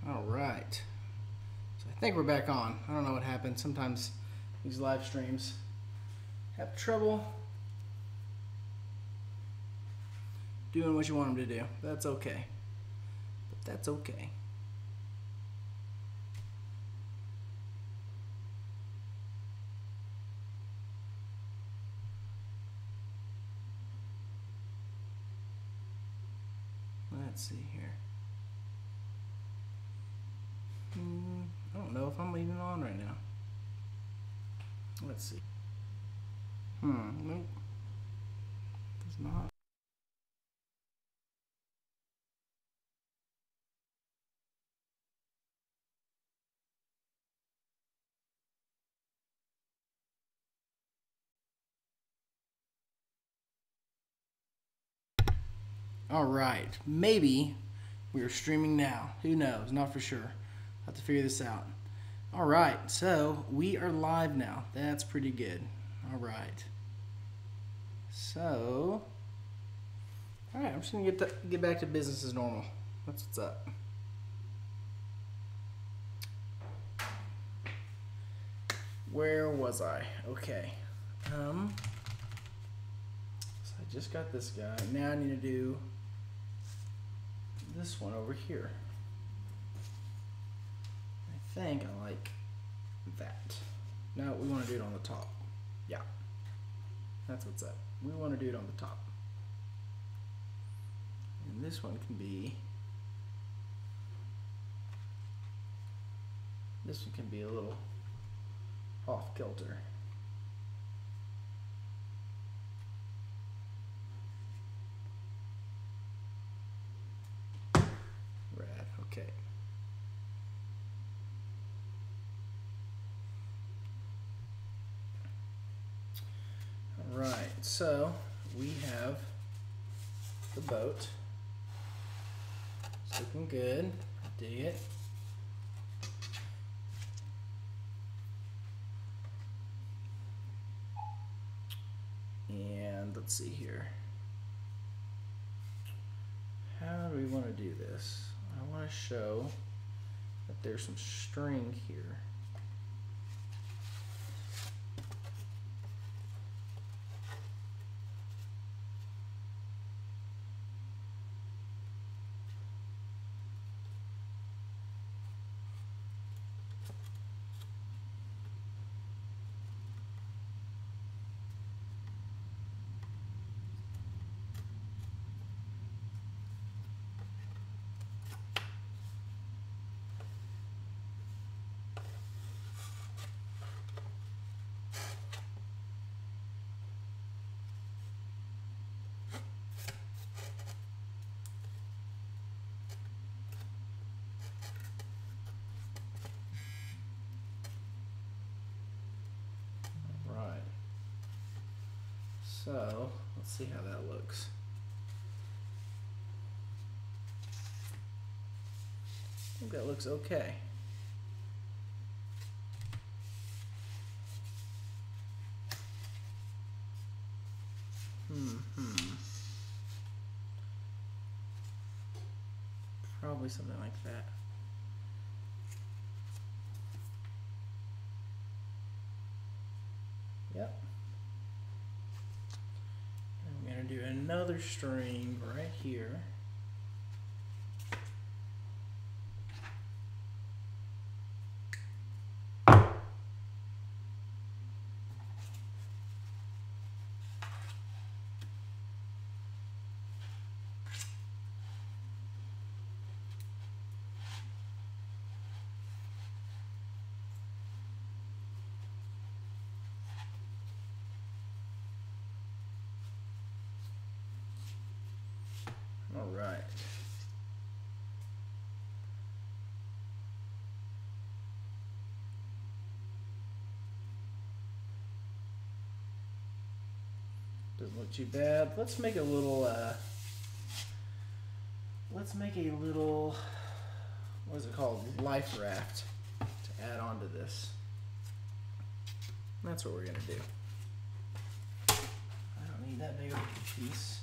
All right. So I think we're back on. I don't know what happened. Sometimes these live streams have trouble doing what you want them to do. That's okay. But that's okay. Let's see here. I don't know if I'm even on right now. Let's see. Nope. Does not. All right. Maybe we are streaming now. Who knows? Not for sure. I'll have to figure this out. All right. So we are live now. That's pretty good. All right. So, all right. I'm just gonna get back to business as normal. That's what's up. Where was I? Okay. So I just got this guy. Now I need to do this one over here. I think I like that. No, we want to do it on the top. Yeah. That's what's up. We want to do it on the top. And this one can be, a little off kilter. Rad, okay. All right, so we have the boat. It's looking good. Dig it. And let's see here. How do we want to do this? I want to show that there's some string here. So let's see how that looks. I think that looks okay. Probably something like that. Yep. I'm going to do another string right here. All right. Doesn't look too bad. Let's make a little, what is it called? Life raft to add on to this. That's what we're gonna do. I don't need that big of a piece.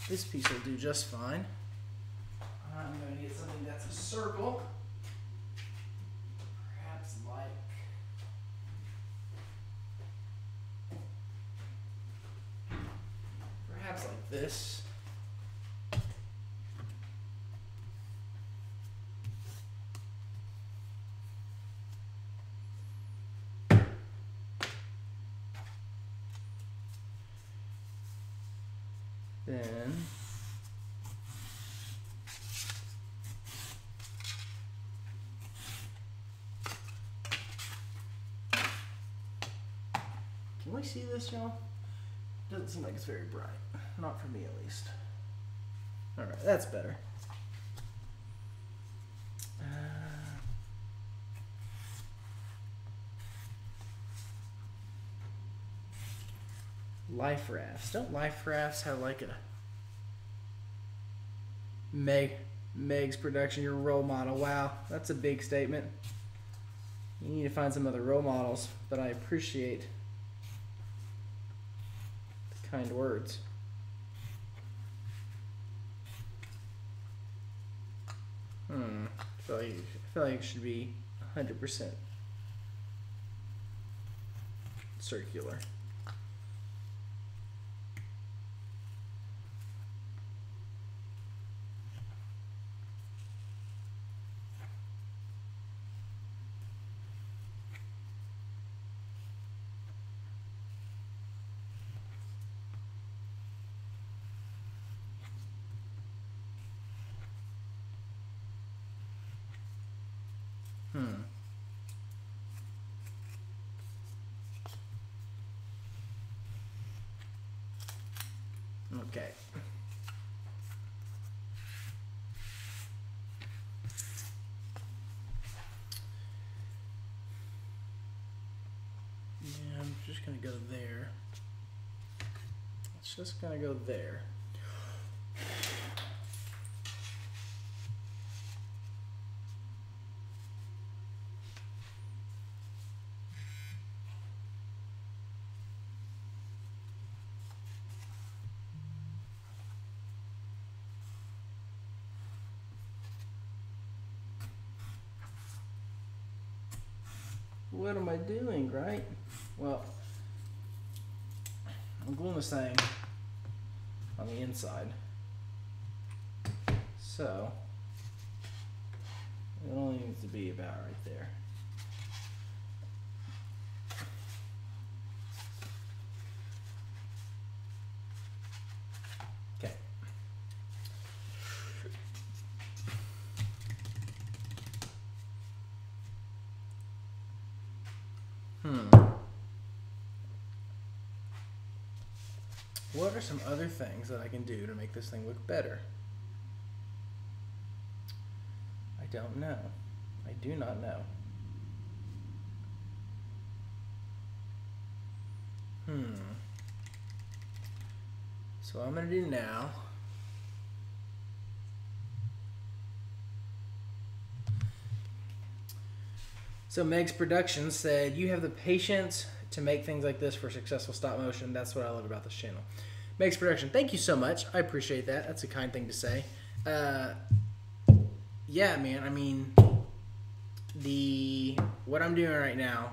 This piece will do just fine. I'm going to get something that's a circle. perhaps like this. Then can we see this, y'all? Doesn't seem like it's very bright. Not for me, at least. All right, that's better. Life rafts. Don't life rafts have like a Meg's production, your role model? Wow, that's a big statement. You need to find some other role models, but I appreciate the kind words. I feel like it should be 100% circular. Okay. Yeah, I'm just gonna go there. It's just gonna go there. What am I doing, right? Well, I'm gluing this thing on the inside. So, it only needs to be about right there. Okay. What are some other things that I can do to make this thing look better? I don't know. I do not know. So what I'm going to do now, so Meg's Productions said, you have the patience to make things like this for successful stop motion. That's what I love about this channel. Meg's Production, thank you so much. I appreciate that. That's a kind thing to say. Yeah, man, I mean, what I'm doing right now,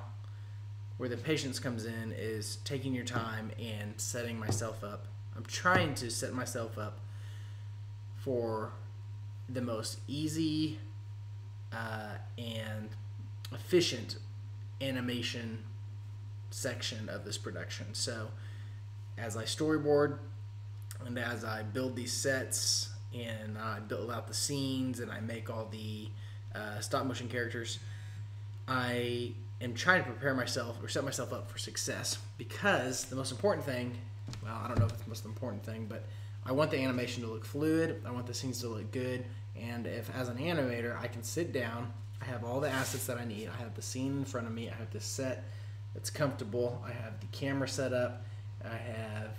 where the patience comes in, is taking your time and setting myself up. I'm trying to set myself up for the most easy and efficient animation section of this production. So as I storyboard and as I build these sets and I build out the scenes and I make all the stop motion characters, I am trying to prepare myself or set myself up for success, because the most important thing, well, I don't know if it's the most important thing, but I want the animation to look fluid. I want the scenes to look good. And if, as an animator, I can sit down, I have all the assets that I need. I have the scene in front of me. I have the set that's comfortable. I have the camera set up. I have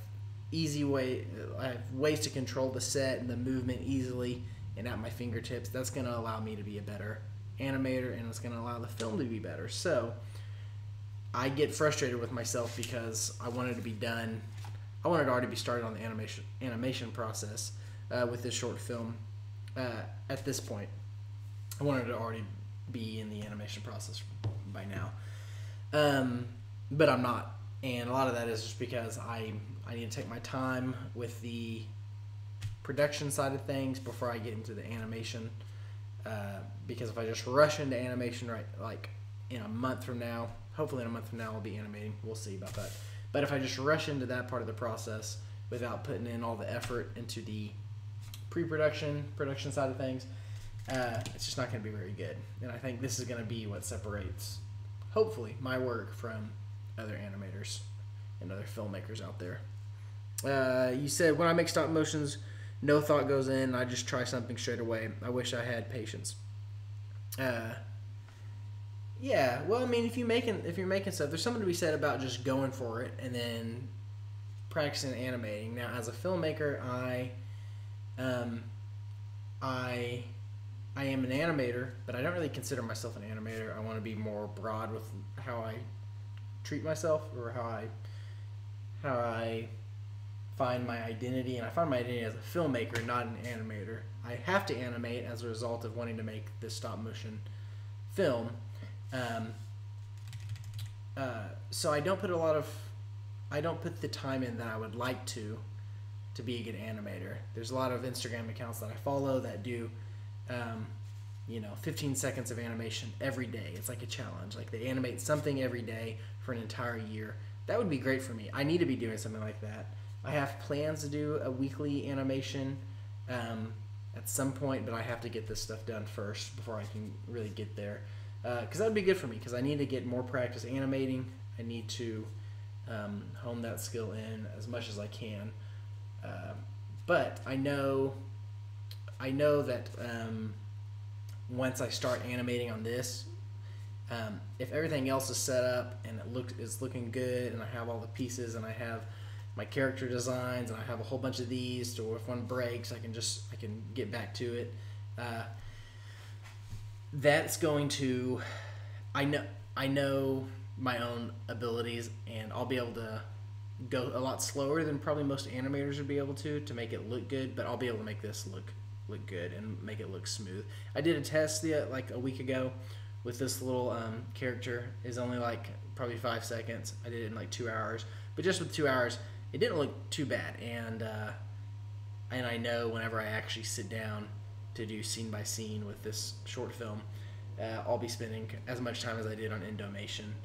I have ways to control the set and the movement easily and at my fingertips. That's going to allow me to be a better animator, and it's going to allow the film to be better. So I get frustrated with myself because I wanted to be done. I wanted to already be started on the animation process with this short film. At this point, I wanted to already be in the animation process by now, but I'm not. And a lot of that is just because I need to take my time with the production side of things before I get into the animation. Because if I just rush into animation right like in a month from now, hopefully in a month from now I'll be animating. We'll see about that. But if I just rush into that part of the process without putting in all the effort into the pre-production, production side of things, it's just not going to be very good. And I think this is going to be what separates, hopefully, my work from other animators and other filmmakers out there. You said, when I make stop motions, no thought goes in. I just try something straight away. I wish I had patience. Yeah. Well, I mean, if you're making stuff, there's something to be said about just going for it and then practicing animating. Now, as a filmmaker, I am an animator, but I don't really consider myself an animator. I want to be more broad with how I treat myself, or how I find my identity. And I find my identity as a filmmaker, not an animator. I have to animate as a result of wanting to make this stop motion film. So I don't put the time in that I would like to be a good animator. There's a lot of Instagram accounts that I follow that do 15 seconds of animation every day. It's like a challenge. Like, they animate something every day for an entire year. That would be great for me. I need to be doing something like that. I have plans to do a weekly animation at some point, but I have to get this stuff done first before I can really get there. Because that would be good for me, because I need to get more practice animating. I need to hone that skill in as much as I can. But I know that once I start animating on this, if everything else is set up and is looking good, and I have all the pieces, and I have my character designs, and I have a whole bunch of these, or if one breaks, I can get back to it. That's going to, I know my own abilities, and I'll be able to go a lot slower than probably most animators would be able to make it look good, but I'll be able to make this look good and make it look smooth. I did a test like a week ago with this little character. Is only like probably 5 seconds. I did it in like 2 hours, but just with 2 hours, it didn't look too bad. And I know whenever I actually sit down to do scene by scene with this short film, I'll be spending as much time as I did on Indomation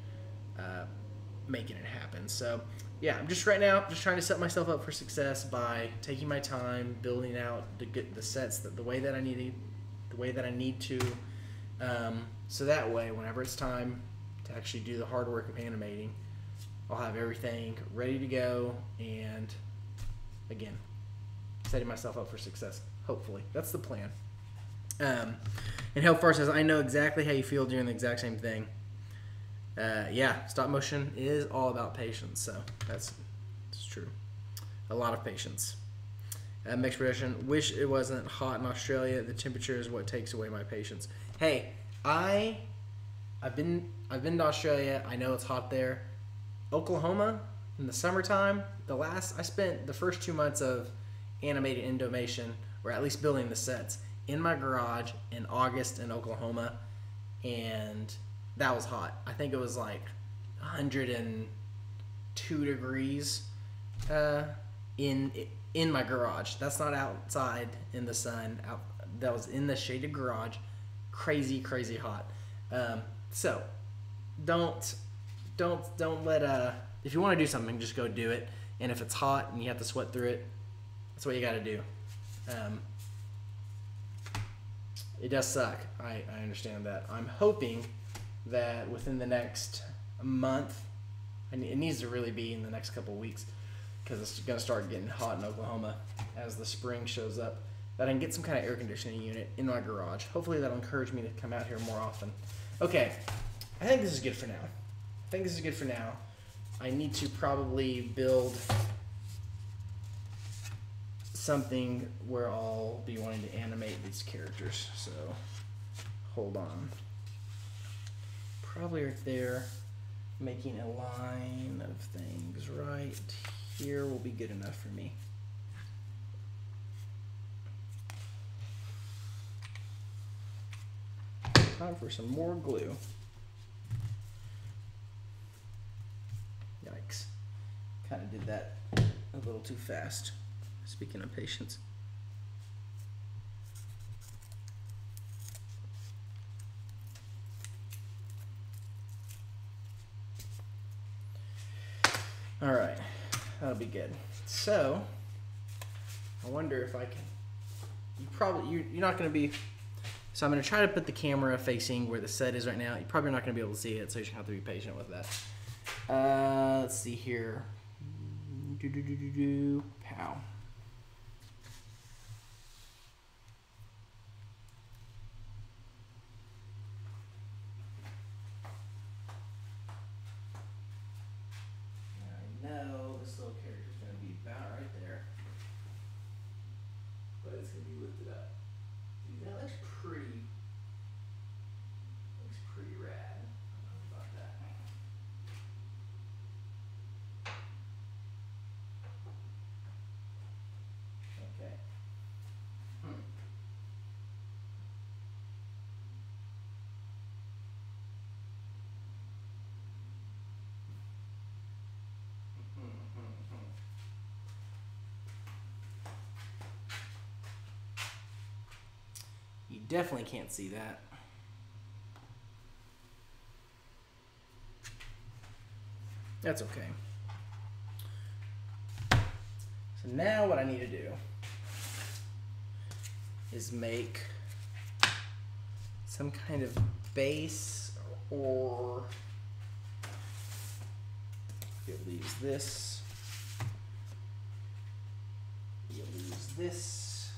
making it happen. So yeah, I'm just right now just trying to set myself up for success by taking my time, building out the sets the way that I need to, so that way whenever it's time to actually do the hard work of animating, I'll have everything ready to go, and again, setting myself up for success. Hopefully, that's the plan. And Hellfar says, I know exactly how you feel doing the exact same thing. Yeah, stop motion is all about patience, so that's true. A lot of patience. Mixed production. Wish it wasn't hot in Australia. The temperature is what takes away my patience. Hey, I've been to Australia. I know it's hot there. Oklahoma in the summertime. I spent the first 2 months of animating Indomation, or at least building the sets, in my garage in August in Oklahoma, and that was hot. I think it was like 102 degrees in my garage. That's not outside in the sun. That was in the shaded garage. Crazy hot. So don't let if you want to do something, just go do it. And if it's hot and you have to sweat through it, that's what you got to do. It does suck. I understand that. I'm hoping that within the next month, and it needs to really be in the next couple of weeks, because it's going to start getting hot in Oklahoma as the spring shows up, that I can get some kind of air conditioning unit in my garage. Hopefully that'll encourage me to come out here more often. Okay, I think this is good for now. I need to probably build something where I'll be wanting to animate these characters. So hold on. Probably right there, making a line of things right here will be good enough for me. Time for some more glue. Yikes. Kind of did that a little too fast. Speaking of patience. All right, that'll be good. So, I wonder if I can. You're not going to be. So I'm going to try to put the camera facing where the set is right now. You're probably not going to be able to see it, so you're going to have to be patient with that. Let's see here. Pow. I know this little character's going to be about right there, but it's going to be lifted up. Dude, that looks pretty. Looks pretty rad. I don't know about that. Okay. You definitely can't see that. That's okay. So now what I need to do is make some kind of base, or it leaves this, you lose this,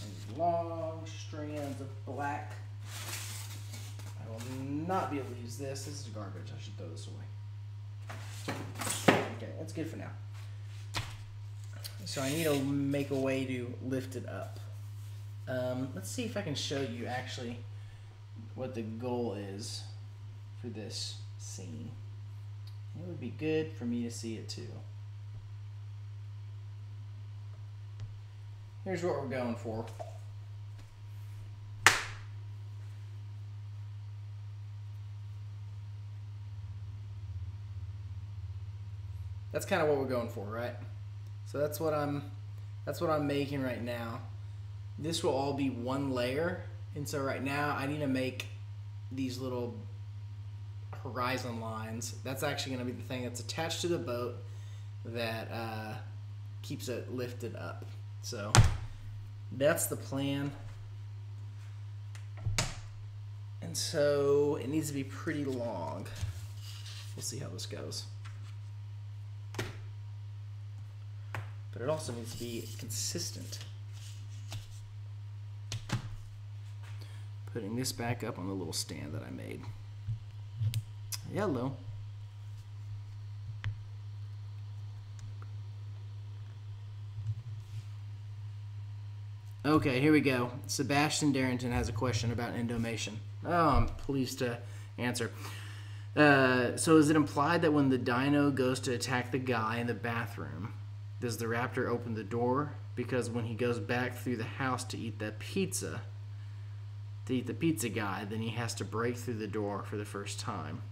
and long strands of black. I will not be able to use this. This is garbage. I should throw this away. Okay, that's good for now. So I need to make a way to lift it up. Let's see if I can show you actually what the goal is for this scene. It would be good for me to see it too. Here's what we're going for. That's kind of what we're going for, right? So that's what I'm making right now. This will all be one layer, and so right now I need to make these little horizon lines. That's actually going to be the thing that's attached to the boat that keeps it lifted up. So that's the plan. And so it needs to be pretty long. We'll see how this goes. But it also needs to be consistent. Putting this back up on the little stand that I made. Hello. Okay, here we go. Sebastian Darrington has a question about endomation. Oh, I'm pleased to answer. So is it implied that when the dino goes to attack the guy in the bathroom, does the raptor open the door? Because when he goes back through the house to eat the pizza guy, then he has to break through the door for the first time.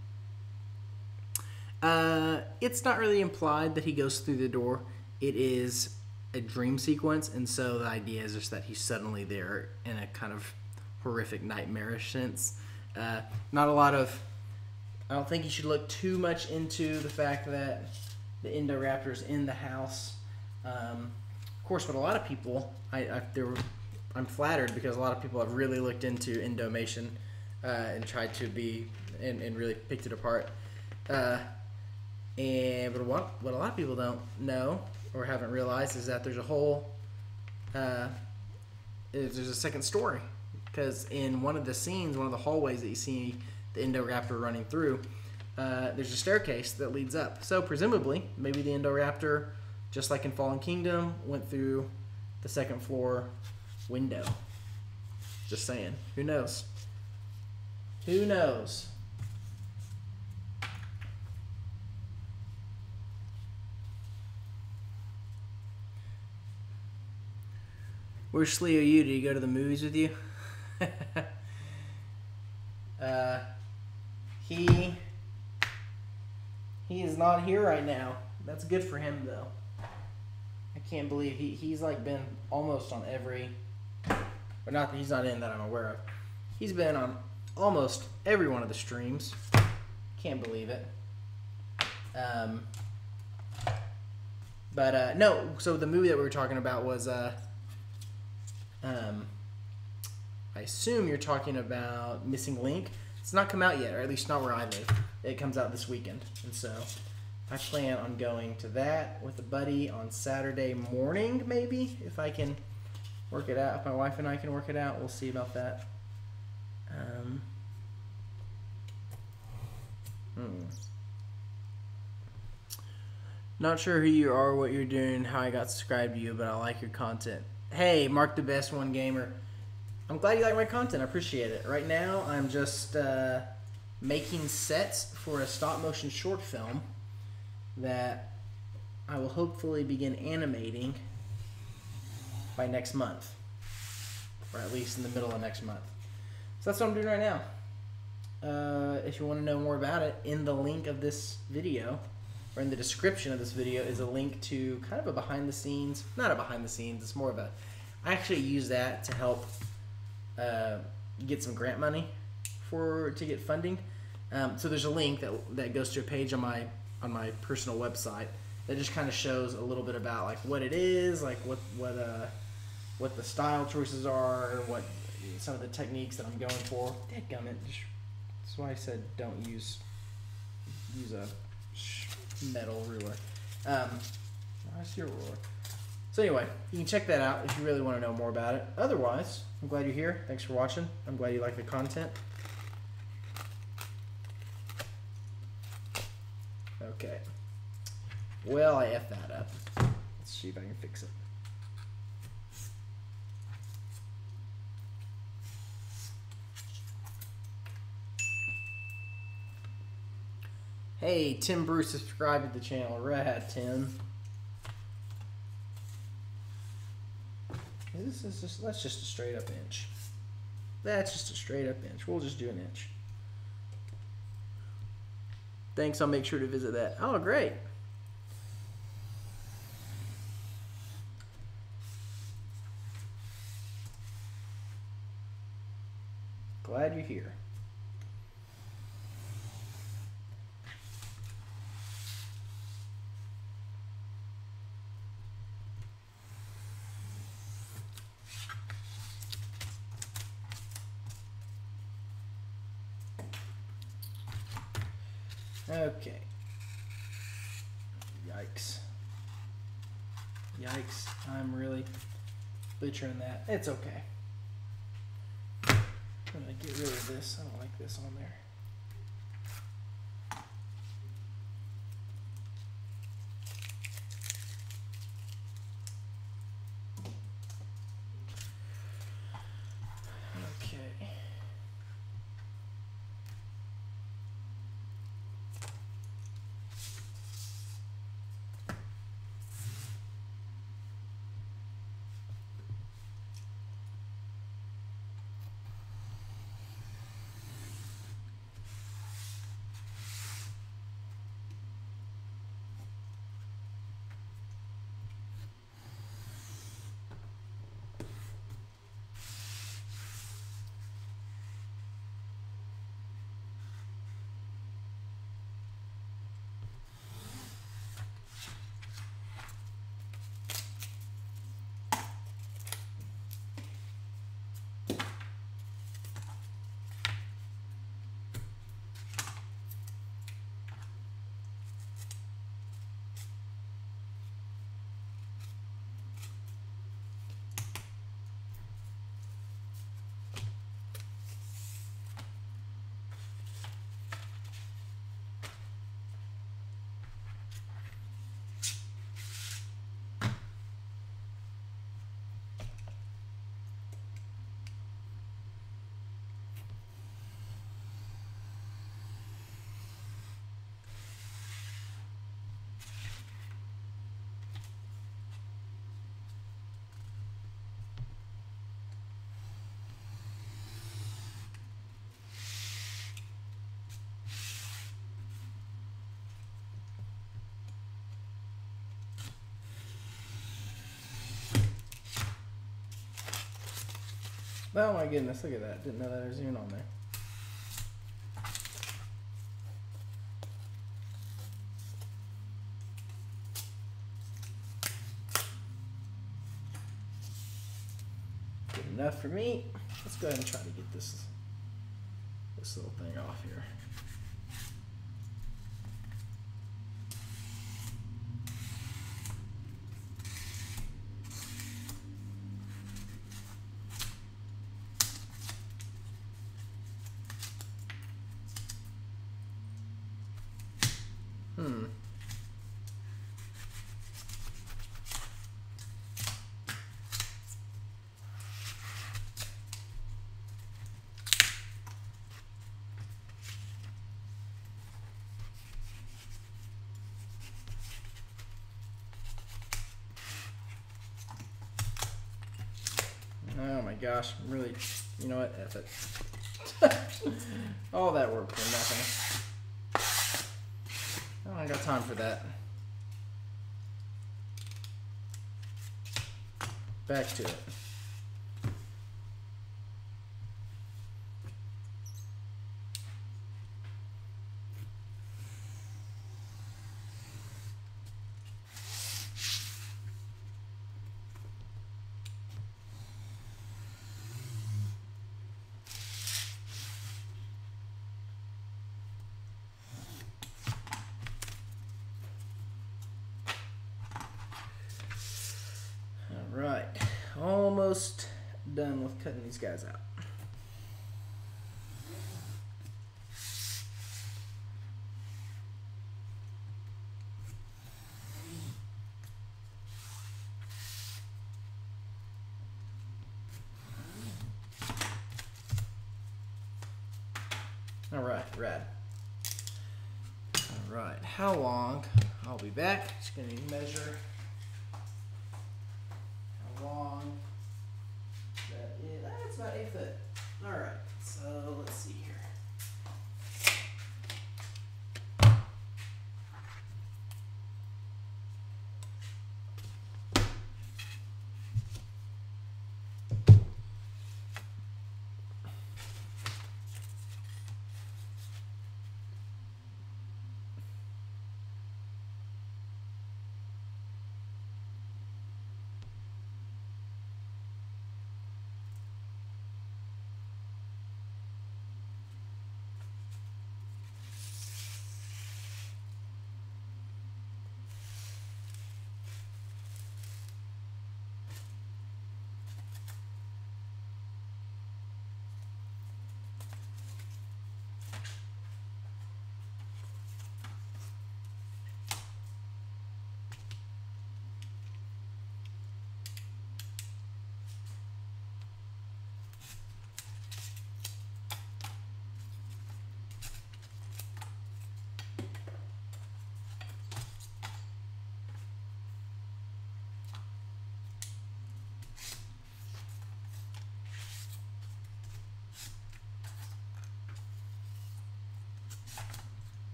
It's not really implied that he goes through the door. It is a dream sequence, and so the idea is just that he's suddenly there in a kind of horrific, nightmarish sense. Not a lot of... I don't think you should look too much into the fact that the Indoraptor's in the house. Of course, but a lot of people, I'm flattered because a lot of people have really looked into endomation and tried to be and really picked it apart. But what a lot of people don't know or haven't realized is that there's a whole there's a second story, because in one of the scenes, one of the hallways that you see the Indoraptor running through, there's a staircase that leads up. So presumably, maybe the Indoraptor, just like in Fallen Kingdom, went through the second floor window. Just saying. Who knows? Who knows? Where's Slee? Are you? Did he go to the movies with you? He is not here right now. That's good for him, though. I can't believe he's like been almost on every, or not that he's not in that I'm aware of. He's been on almost every one of the streams. Can't believe it. But no, so the movie that we were talking about was I assume you're talking about Missing Link. It's not come out yet, or at least not where I live. It comes out this weekend, and so I plan on going to that with a buddy on Saturday morning, maybe, if I can work it out. If my wife and I can work it out, we'll see about that. Not sure who you are, what you're doing, how I got subscribed to you, but I like your content. Hey, Mark the Best One Gamer. I'm glad you like my content. I appreciate it. Right now, I'm just making sets for a stop-motion short film that I will hopefully begin animating by next month, or at least in the middle of next month. So that's what I'm doing right now. If you want to know more about it, in the link of this video, or in the description of this video, is a link to kind of a behind-the-scenes, not a behind-the-scenes, it's more of a, I actually use that to help get some grant money to get funding. So there's a link that goes to a page on my personal website that just kind of shows a little bit about like what it is, like what the style choices are, or what some of the techniques that I'm going for. Dadgummit, that's why I said don't use a metal ruler. I see a ruler. So anyway, you can check that out if you really want to know more about it. Otherwise, I'm glad you're here. Thanks for watching. I'm glad you like the content. Okay. Well, I effed that up. Let's see if I can fix it. Hey, Tim Bruce subscribed to the channel. Rad, Tim. That's just a straight up inch. That's just a straight up inch. We'll just do an inch. Thanks, I'll make sure to visit that. Oh, great. Glad you're here. Okay. Yikes. Yikes. I'm really butchering that. It's okay. I'm going to get rid of this. I don't like this on there. Oh my goodness, look at that. Didn't know that there was even on there. Good enough for me. Let's go ahead and try to get this little thing off here. Oh my gosh, I'm really, you know what, F it. All that work for nothing. I don't got time for that. Back to it. Right, almost done with cutting these guys out. All right, rad. All right, how long? I'll be back. Just gonna measure how long that is. That's about 8 foot. All right, so let's see here.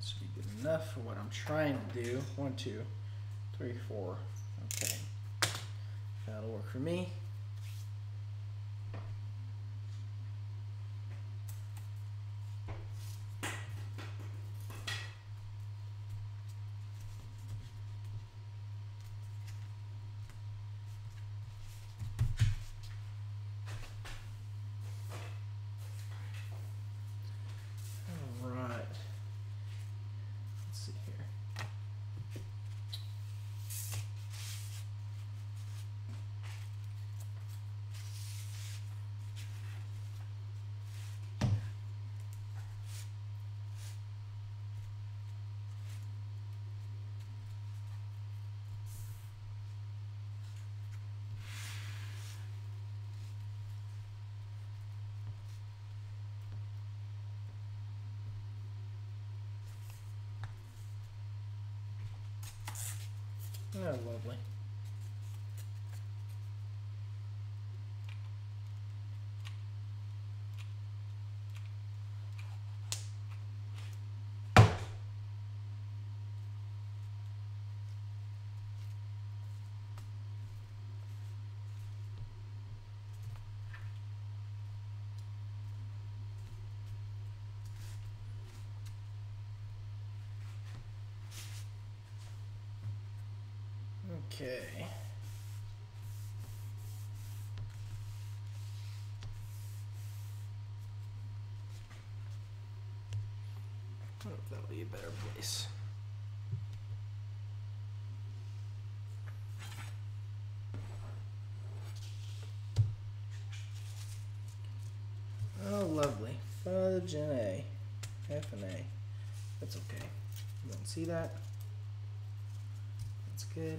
Should be good enough for what I'm trying to do. 1, 2, 3, 4. Okay, that'll work for me. All right. Let's see here. Oh, lovely. Okay. I don't know if that'll be a better place. Oh, lovely. Fudge and A. F and A. That's okay. You don't see that? That's good.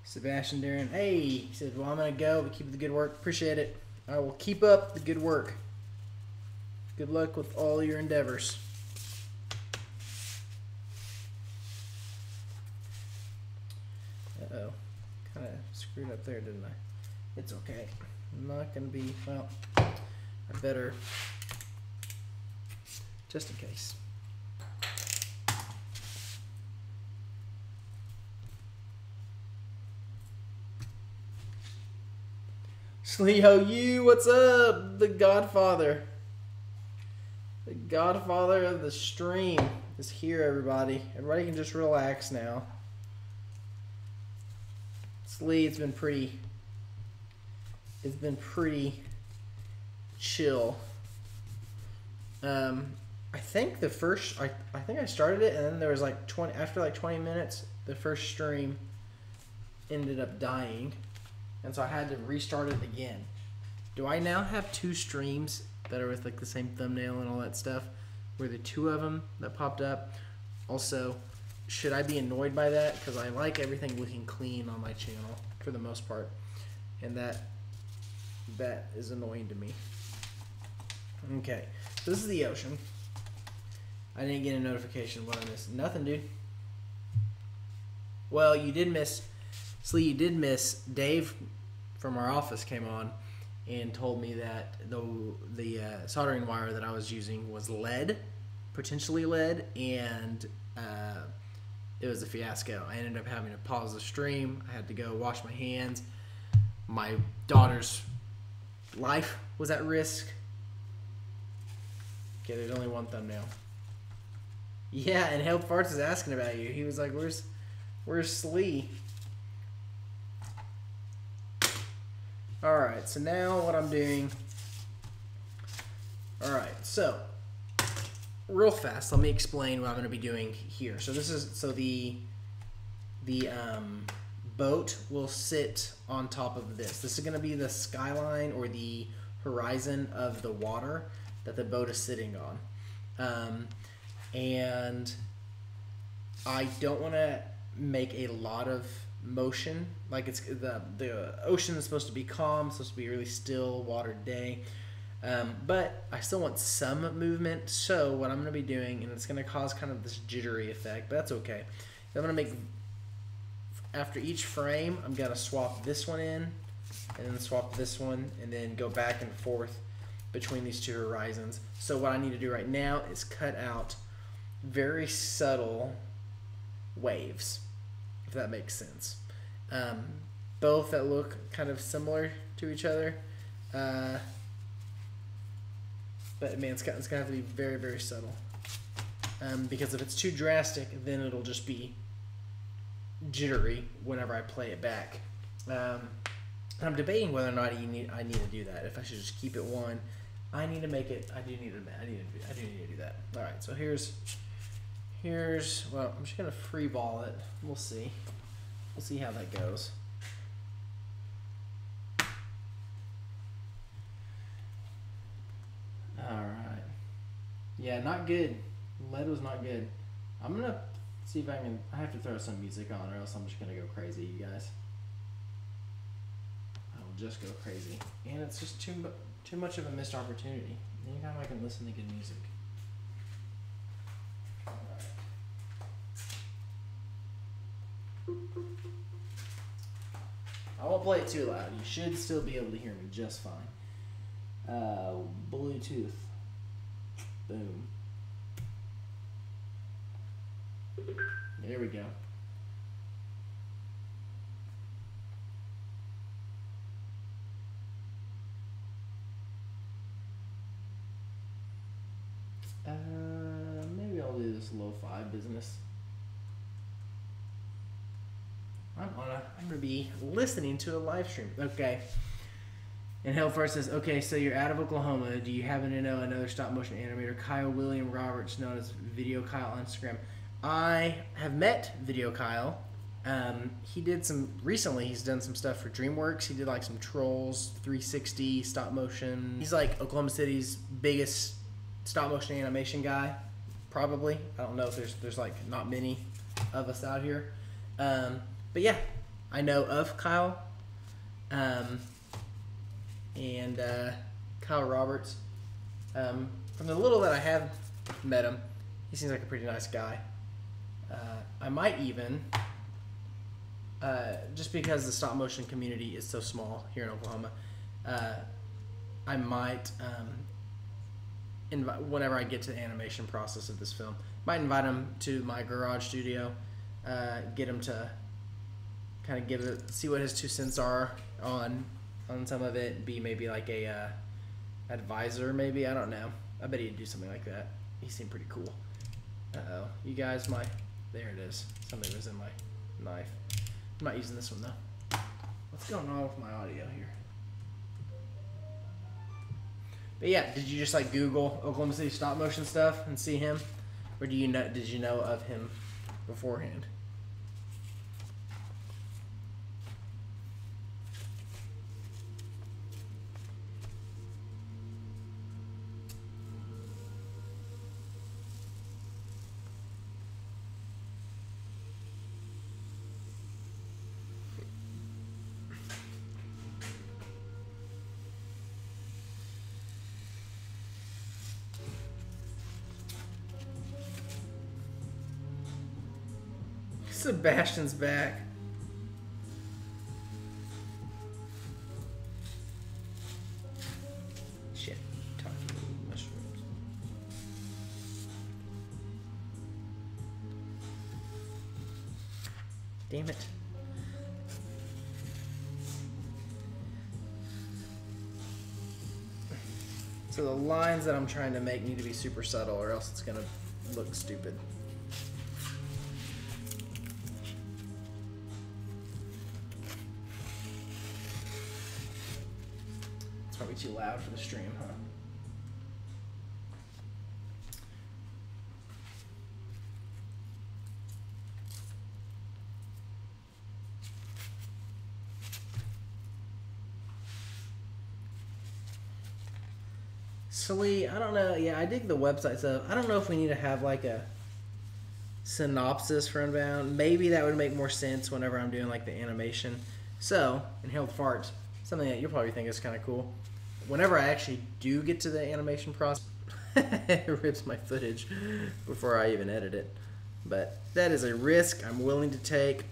Sebastian Darren, hey, he said, well, I'm going to go, but keep up the good work. Appreciate it. I will keep up the good work. Good luck with all your endeavors. Uh-oh. Kind of screwed up there, didn't I? It's okay. I'm not going to be, well, I better, just in case. Sliho, you, what's up? The Godfather. The Godfather of the stream is here, everybody. Everybody can just relax now. Slee, it's been pretty chill. I think the first, I think I started it, and then there was like 20, after like 20 minutes, the first stream ended up dying. And so I had to restart it again. Do I now have 2 streams that are with like the same thumbnail and all that stuff? Were there 2 of them that popped up? Also, should I be annoyed by that? Because I like everything looking clean on my channel for the most part. And that is annoying to me. Okay, so this is the ocean. I didn't get a notification of what I missed. Nothing, dude. Well, you did miss... Slee, you did miss. Dave from our office came on and told me that the soldering wire that I was using was lead, potentially lead, and it was a fiasco. I ended up having to pause the stream. I had to go wash my hands. My daughter's life was at risk. Okay, there's only one thumbnail. Yeah, and Help Farts is asking about you. He was like, where's Slee? Alright, so now what I'm doing... Alright, so... Real fast, let me explain what I'm going to be doing here. So this is... So the boat will sit on top of this. This is going to be the skyline or the horizon of the water that the boat is sitting on. And I don't want to make a lot of motion. Like, it's the ocean is supposed to be calm, it's supposed to be a really still water day, but I still want some movement. So what I'm going to be doing, and it's going to cause kind of this jittery effect, but that's okay. I'm going to make, after each frame, I'm going to swap this one in and then swap this one and then go back and forth between these 2 horizons. So what I need to do right now is cut out very subtle waves, if that makes sense. Both that look kind of similar to each other, but man, it's gonna have to be very, very subtle, because if it's too drastic, then it'll just be jittery whenever I play it back. I'm debating whether or not I need to do that. If I should just keep it one, I need to make it. I do need to do that. All right, so here's here's, well, I'm just going to free ball it. We'll see. We'll see how that goes. Alright. Yeah, not good. Lead was not good. I'm going to see if I can, I have to throw some music on or else I'm just going to go crazy, you guys. I will just go crazy. And it's just too much of a missed opportunity. Anytime I can listen to good music. I won't play it too loud. You should still be able to hear me just fine. Bluetooth. Boom. There we go. Maybe I'll do this lo-fi business. I'm gonna be listening to a live stream. Okay. And Hellfire says, okay, so you're out of Oklahoma. Do you happen to know another stop motion animator, Kyle William Roberts, known as Video Kyle on Instagram? I have met Video Kyle. He did recently he's done some stuff for DreamWorks. He did like some Trolls 360 stop motion. He's like Oklahoma City's biggest stop motion animation guy, probably. I don't know if there's like not many of us out here. But yeah, I know of Kyle. And Kyle Roberts. From the little that I have met him, he seems like a pretty nice guy. I might even, just because the stop motion community is so small here in Oklahoma, I might, whenever I get to the animation process of this film, might invite him to my garage studio, get him to kind of see what his 2 cents are on some of it, be maybe like a advisor, maybe, I don't know. I bet he'd do something like that. He seemed pretty cool. Uh-oh. You guys, there it is. Something was in my knife. I'm not using this one, though. What's going on with my audio here? But yeah, did you just like Google Oklahoma City stop motion stuff and see him? Or did you know of him beforehand? Sebastian's back. Shit. Talking mushrooms. Damn it. So the lines that I'm trying to make need to be super subtle or else it's gonna look stupid. Probably too loud for the stream, huh? Silly, I don't know. Yeah, I dig the website stuff. I don't know if we need to have like a synopsis for Unbound. Maybe that would make more sense whenever I'm doing like the animation. So, Inhaled Farts, something that you'll probably think is kind of cool. Whenever I actually do get to the animation process, it rips my footage before I even edit it. But that is a risk I'm willing to take.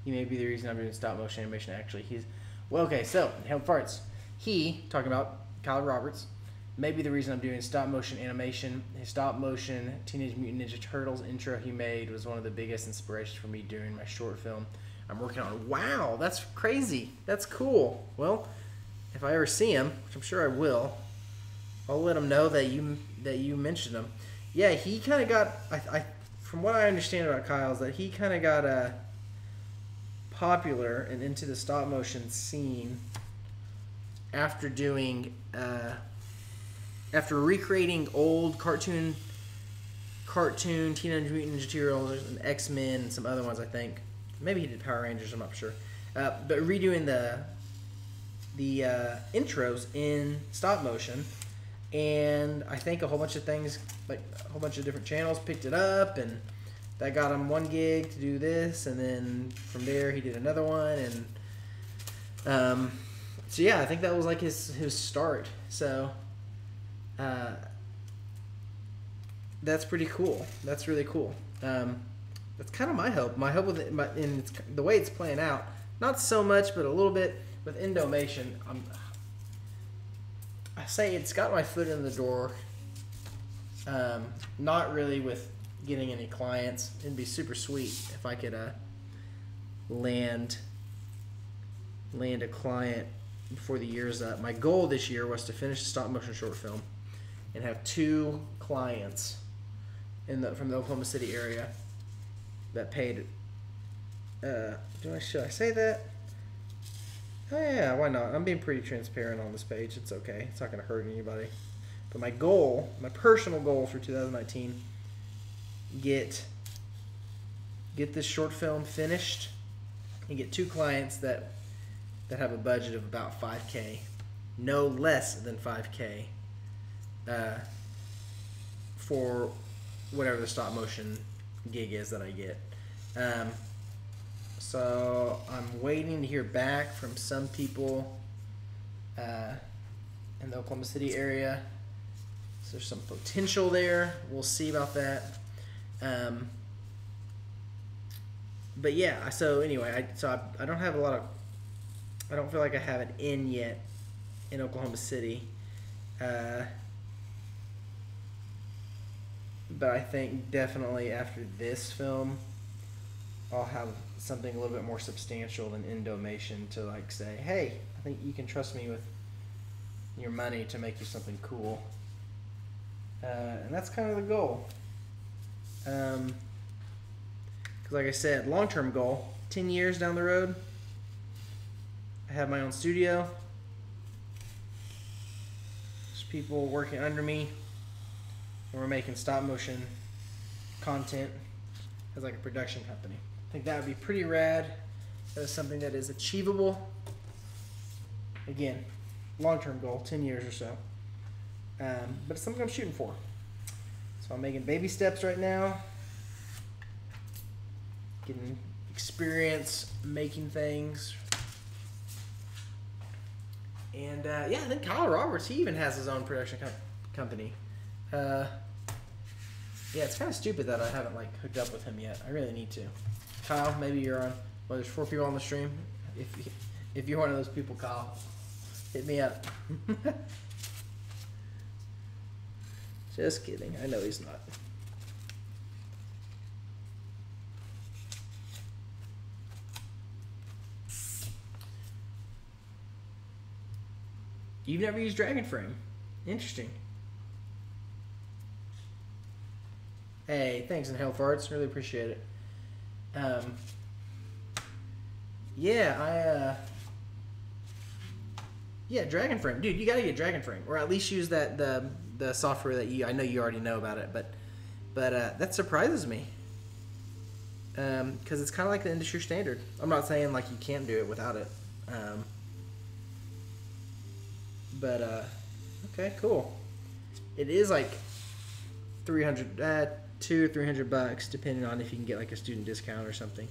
He may be the reason I'm doing stop motion animation. Actually, well, okay. So, Help Farts. He talking about Kyle Roberts. May be the reason I'm doing stop motion animation. His stop motion Teenage Mutant Ninja Turtles intro he made was one of the biggest inspirations for me during my short film I'm working on. Wow, that's crazy. That's cool. Well, if I ever see him, which I'm sure I will, I'll let him know that you mentioned him. Yeah, he kind of got. From what I understand about Kyle is that he kind of got popular and into the stop motion scene after doing after recreating old cartoon Teenage Mutant Ninja Turtles and X-Men and some other ones, I think. Maybe he did Power Rangers, I'm not sure. But redoing the intros in stop motion, and I think a whole bunch of things, like a whole bunch of different channels picked it up, and that got him one gig to do this, and then from there he did another one, and so yeah, I think that was like his start. So that's pretty cool. That's really cool. That's kind of my hope. My hope with it, in the way it's playing out, not so much, but a little bit with Indomation. I say it's got my foot in the door. Not really with getting any clients. It'd be super sweet if I could land a client before the year's up. My goal this year was to finish the stop motion short film and have 2 clients from the Oklahoma City area that paid. Should I say that? Oh yeah, why not? I'm being pretty transparent on this page. It's okay. It's not going to hurt anybody. But my goal, my personal goal for 2019, get this short film finished and get 2 clients that have a budget of about $5K, no less than $5K, for whatever the stop motion gig is that I get. So I'm waiting to hear back from some people in the Oklahoma City area. So there's some potential there. We'll see about that. But yeah, so anyway, I don't have I don't feel like I have it in yet in Oklahoma City. But I think definitely after this film, I'll have something a little bit more substantial than Indomation to like say, hey, I think you can trust me with your money to make you something cool. And that's kind of the goal. Because like I said, long-term goal, 10 years down the road, I have my own studio. There's people working under me, and we're making stop motion content as like a production company. I think that would be pretty rad. That is something that is achievable. Again, long-term goal, 10 years or so. But it's something I'm shooting for. So I'm making baby steps right now. Getting experience making things. And yeah, I think Kyle Roberts, he even has his own production company. Yeah, it's kind of stupid that I haven't like hooked up with him yet. I really need to. Kyle, maybe you're on. Well, there's 4 people on the stream. If you're one of those people, Kyle, hit me up. Just kidding. I know he's not. You've never used Dragon Frame. Interesting. Hey, thanks, Inhale Farts. Really appreciate it. Yeah, yeah, Dragon Frame. Dude, you gotta get Dragon Frame. Or at least use the software that I know you already know about it, but that surprises me. Because it's kind of like the industry standard. I'm not saying like you can't do it without it. Okay, cool. It is like $200 or $300, depending on if you can get like a student discount or something.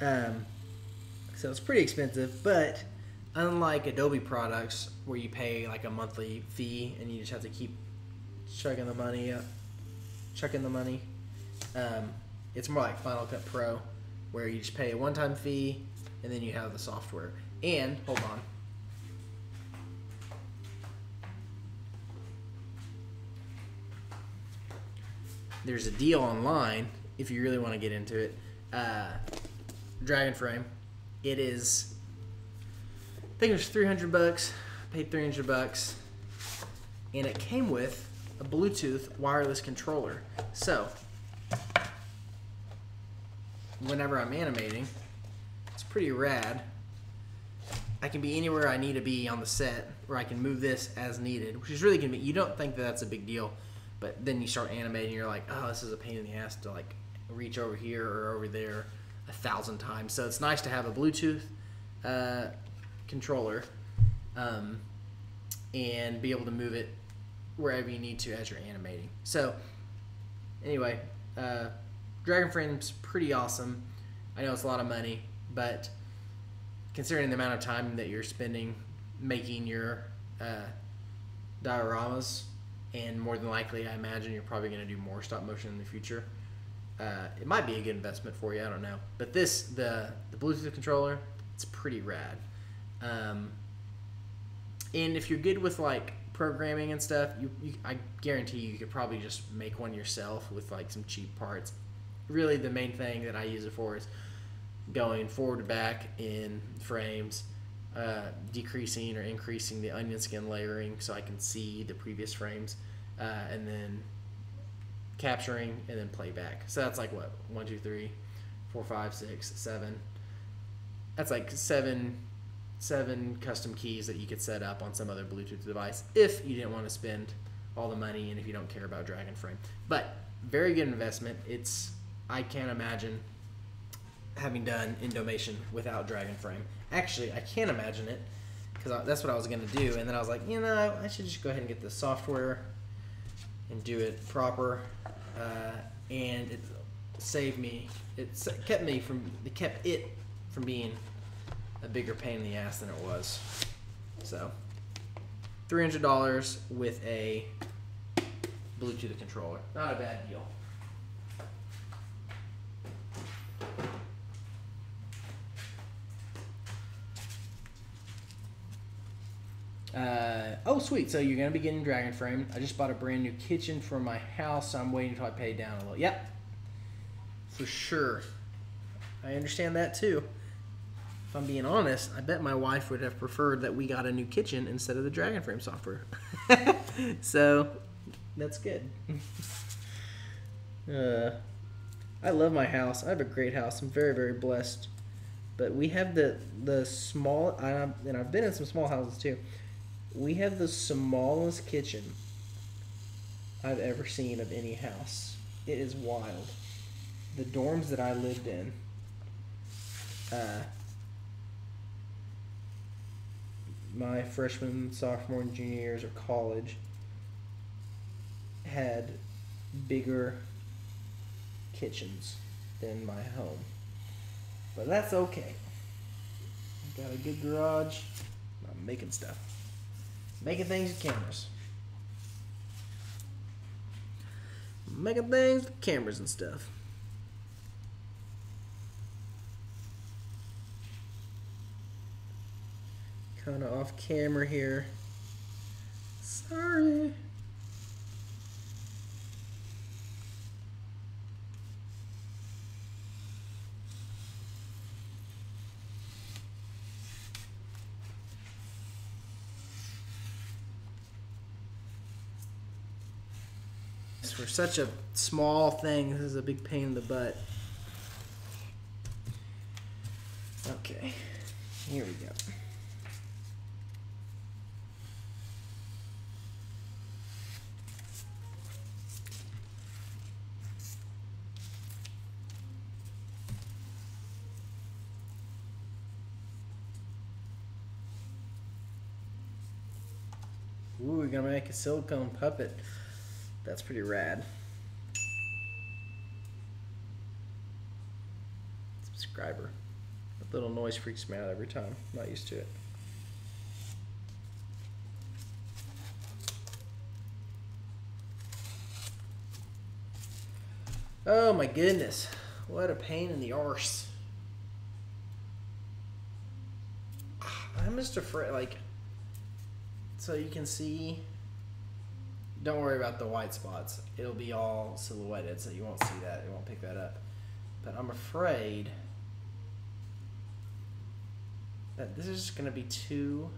So it's pretty expensive, but unlike Adobe products where you pay like a monthly fee and you just have to keep chucking the money, it's more like Final Cut Pro, where you just pay a one-time fee and then you have the software. And hold on. There's a deal online if you really want to get into it. Dragon Frame. It is, I think it was $300. Paid $300, and it came with a Bluetooth wireless controller. So whenever I'm animating, it's pretty rad. I can be anywhere I need to be on the set, or I can move this as needed, which is really convenient. You don't think that that's a big deal, but then you start animating, you're like, oh, this is a pain in the ass to like reach over here or over there 1,000 times. So it's nice to have a Bluetooth controller and be able to move it wherever you need to as you're animating. So anyway, Dragon Frame's pretty awesome. I know it's a lot of money, but considering the amount of time that you're spending making your dioramas, and more than likely, I imagine you're probably going to do more stop motion in the future, it might be a good investment for you. I don't know. But the Bluetooth controller, it's pretty rad. And if you're good with like programming and stuff, I guarantee you could probably just make one yourself with like some cheap parts. Really, the main thing that I use it for is going forward to back in frames, decreasing or increasing the onion skin layering so I can see the previous frames, and then capturing and then playback. So that's like what, 1, 2, 3, 4, 5, 6, 7. That's like seven custom keys that you could set up on some other Bluetooth device if you didn't want to spend all the money and if you don't care about Dragon Frame. But very good investment. I can't imagine having done Indomation without Dragon Frame. Actually, I can't imagine it because that's what I was going to do. And then I was like, you know, I should just go ahead and get the software and do it proper. And it saved me. It kept it from being a bigger pain in the ass than it was. So, $300 with a Bluetooth controller. Not a bad deal. Oh, sweet. So you're going to be getting Dragon Frame. I just bought a brand new kitchen for my house, so I'm waiting until I pay down a little. Yep. For sure. I understand that too. If I'm being honest, I bet my wife would have preferred that we got a new kitchen instead of the Dragon Frame software. So, that's good. I love my house. I have a great house. I'm very, very blessed. But we have the small, and I've been in some small houses too. We have the smallest kitchen I've ever seen of any house. It is wild. The dorms that I lived in, my freshman, sophomore, and junior years of college, had bigger kitchens than my home. But that's okay. Got a good garage. I'm making stuff. Making things with cameras. Making things with cameras and stuff. Kind of off camera here. Sorry. For such a small thing, this is a big pain in the butt. Okay, here we go. Ooh, we're gonna make a silicone puppet. That's pretty rad. Subscriber. That little noise freaks me out every time. I'm not used to it. Oh my goodness. What a pain in the arse. I'm just afraid, like, so you can see. Don't worry about the white spots. It'll be all silhouetted, so you won't see that. It won't pick that up. But I'm afraid that this is going to be too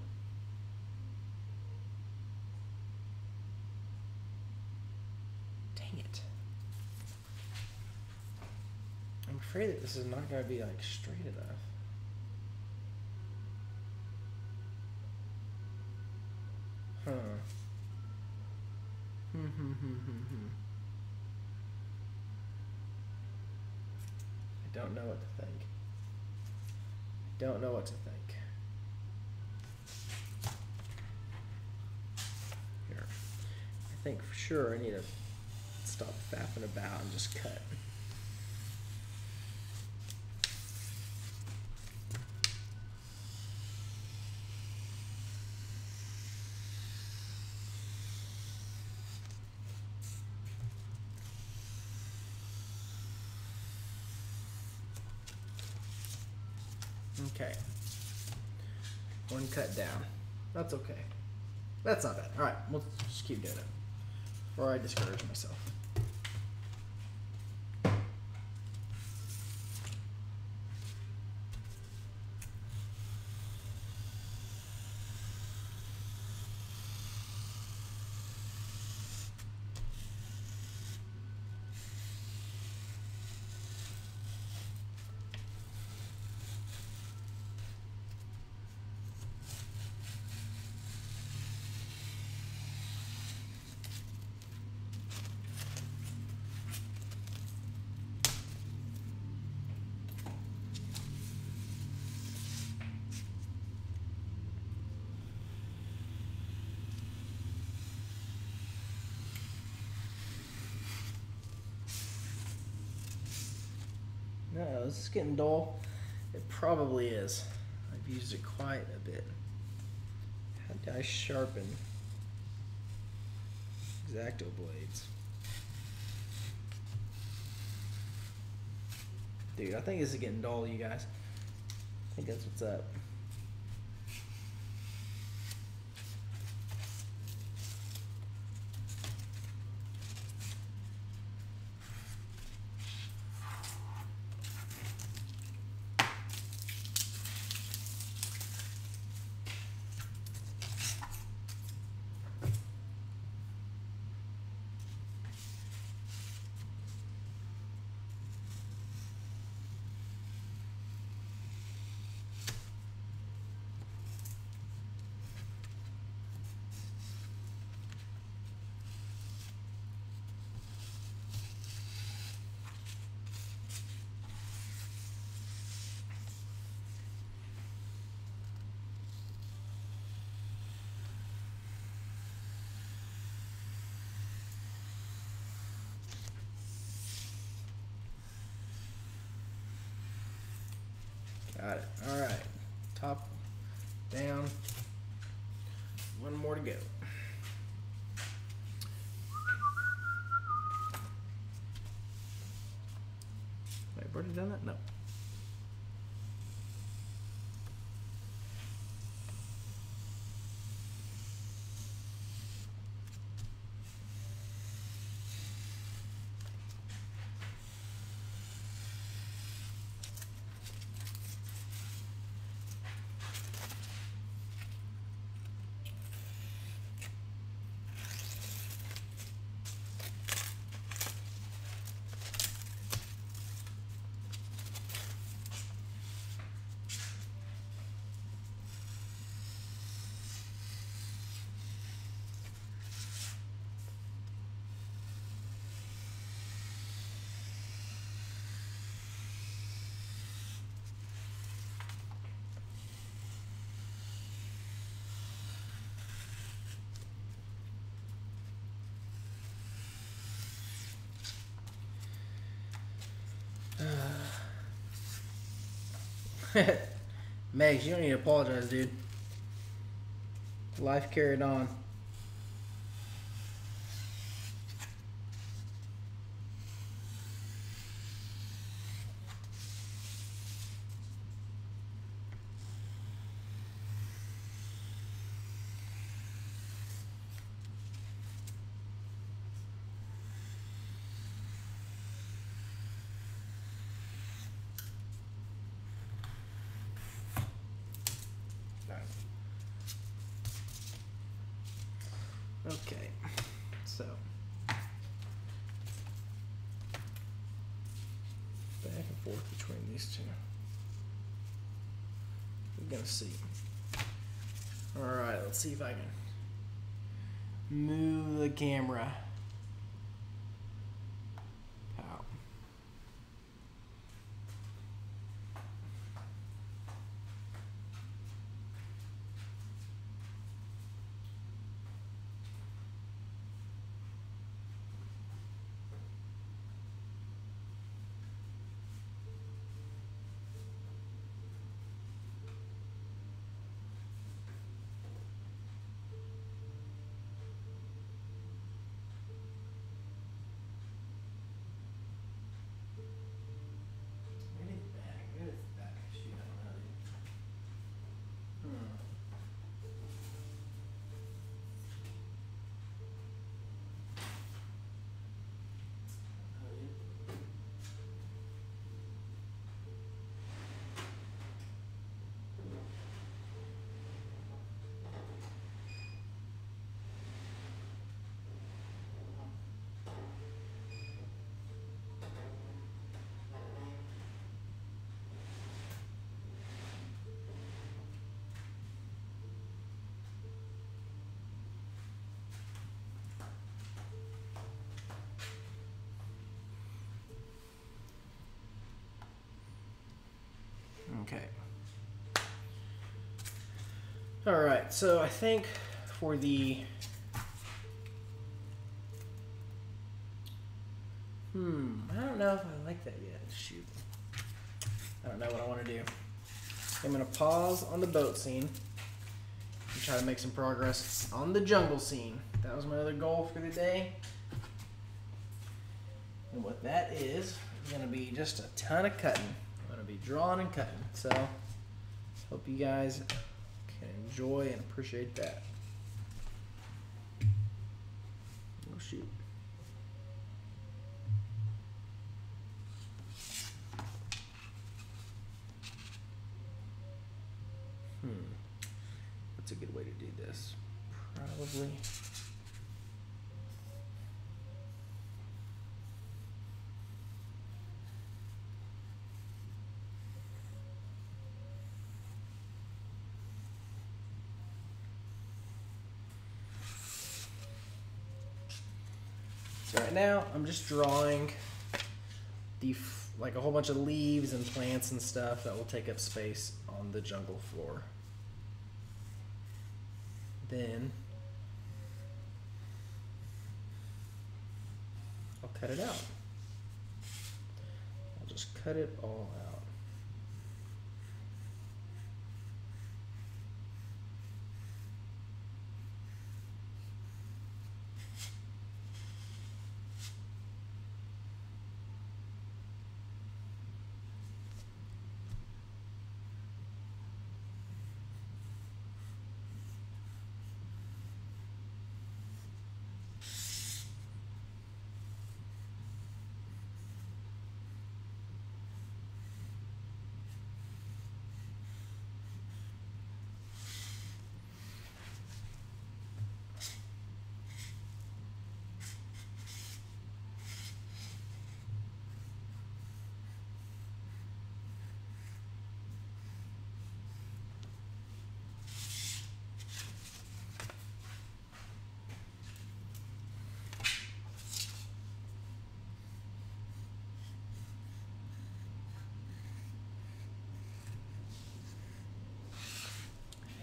afraid that this is not going to be like straight enough. Huh. I don't know what to think. Don't know what to think. Here. I think for sure I need to stop faffing about and just cut. Okay. One cut down. That's okay. That's not bad. All right, we'll just keep doing it before I discourage myself. No, this is getting dull. It probably is. I've used it quite a bit. How do I sharpen X-Acto blades? Dude, I think this is getting dull, you guys. I think that's what's up. Got it. All right. Top down. One more to go. Wait, I've already done that? No. Megs, you don't need to apologize, dude. Life carried on. Okay, so back and forth between these two. We're gonna see. All right, let's see if I can move the camera. Pow. Okay. All right, so I think for the I don't know if I like that yet. Shoot. I don't know what I want to do. I'm going to pause on the boat scene and try to make some progress on the jungle scene. That was my other goal for the day. And what that is going to be just a ton of cutting. I'm going to be drawing and cutting. So hope you guys can enjoy and appreciate that. Oh shoot. What's a good way to do this? Probably. So right now I'm just drawing like a whole bunch of leaves and plants and stuff that will take up space on the jungle floor. Then I'll cut it out. I'll just cut it all out.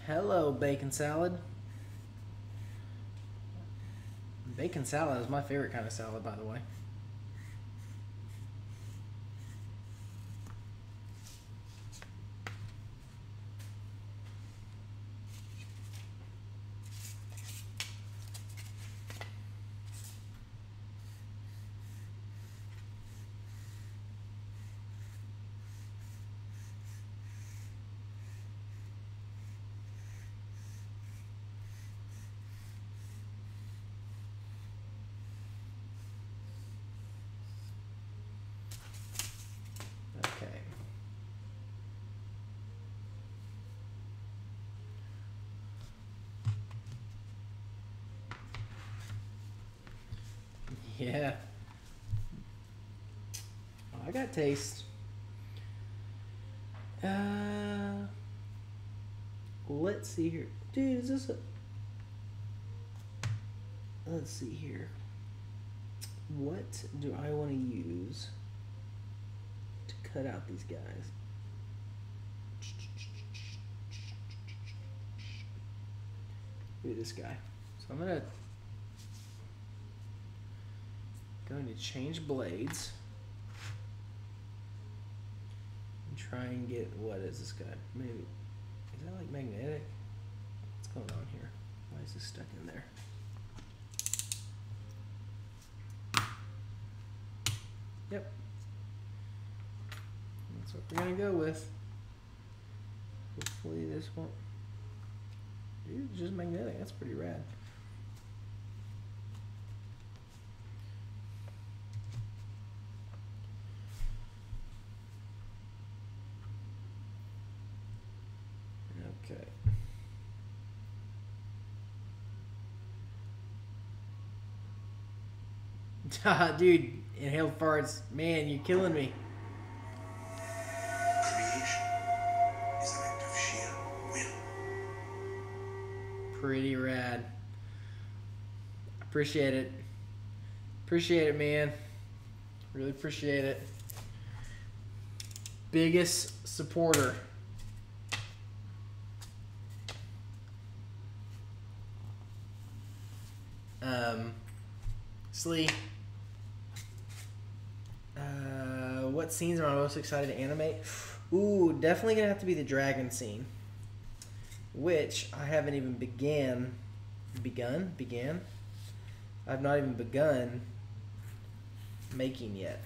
Hello, bacon salad. Bacon salad is my favorite kind of salad, by the way. Okay. Yeah. I got taste. Let's see here. Dude, is this a... Let's see here. What do I want to use to cut out these guys? Look at this guy. So I'm going to change blades. And try and get... What is this guy? Maybe... Is that like magnetic? What's going on here? Why is this stuck in there? Yep. That's what we're gonna go with. Hopefully this won't... Dude, it's just magnetic. That's pretty rad. Okay. Dude, inhaled farts. Man, you're killing me. Creation is an act of sheer will. Pretty rad. Appreciate it. Appreciate it, man. Really appreciate it. Biggest supporter. Slee. What scenes am I most excited to animate? Ooh, definitely gonna have to be the dragon scene, which I haven't even began. I've not even begun making yet,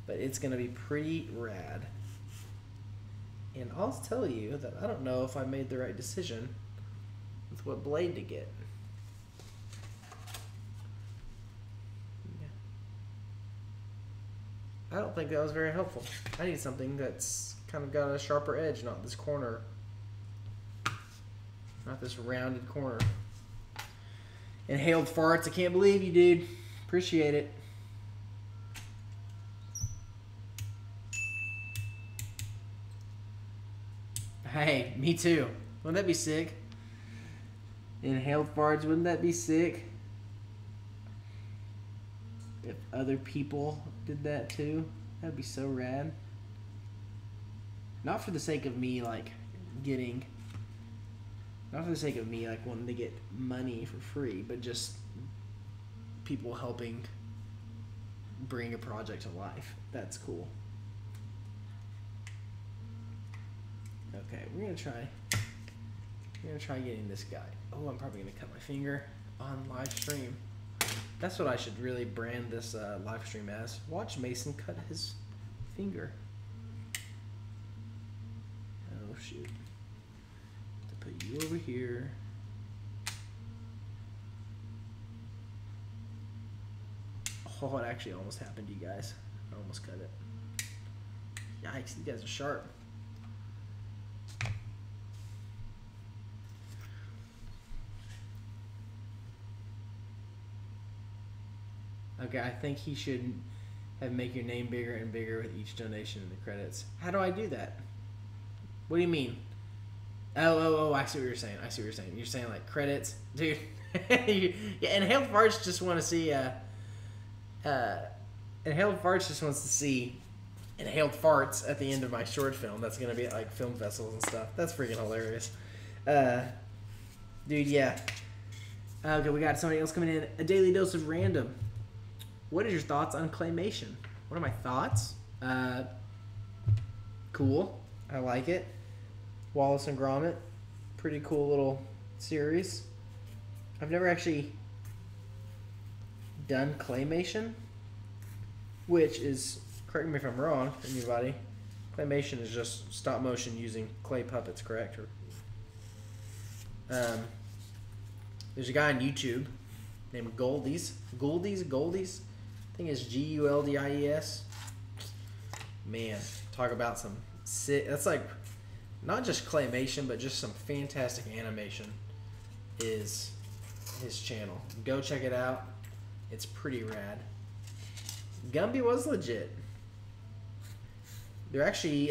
but it's gonna be pretty rad. And I'll tell you that I don't know if I made the right decision with what blade to get. I don't think that was very helpful. I need something that's kind of got a sharper edge, not this corner. Not this rounded corner. Inhaled farts. I can't believe you, dude. Appreciate it. Hey, me too. Wouldn't that be sick? Inhaled farts, wouldn't that be sick? If other people did that too, that'd be so rad. Not for the sake of me like getting, not for the sake of me like wanting to get money for free, but just people helping bring a project to life. That's cool. Okay, we're gonna try getting this guy. Oh, I'm probably gonna cut my finger on live stream. That's what I should really brand this live stream as. Watch Mason cut his finger. Oh shoot. To put you over here. Oh, it actually almost happened, you guys. I almost cut it. Yikes, you guys are sharp. Okay, I think he should have make your name bigger and bigger with each donation in the credits. How do I do that? What do you mean? Oh, I see what you're saying. You're saying like credits. Dude. Yeah, Inhaled Farts just want to see Inhaled Farts just wants to see Inhaled Farts at the end of my short film. That's gonna be at like film festivals and stuff. That's freaking hilarious. Dude, yeah. Okay, we got somebody else coming in. A daily dose of random. What is your thoughts on claymation? What are my thoughts? Cool. I like it. Wallace and Gromit. Pretty cool little series. I've never actually done claymation, which is, correct me if I'm wrong, anybody. Claymation is just stop motion using clay puppets, correct? There's a guy on YouTube named Goldies. I think it's Guldies. Man, talk about some sick. That's like not just claymation, but just some fantastic animation. Is his channel? Go check it out. It's pretty rad. Gumby was legit. They're actually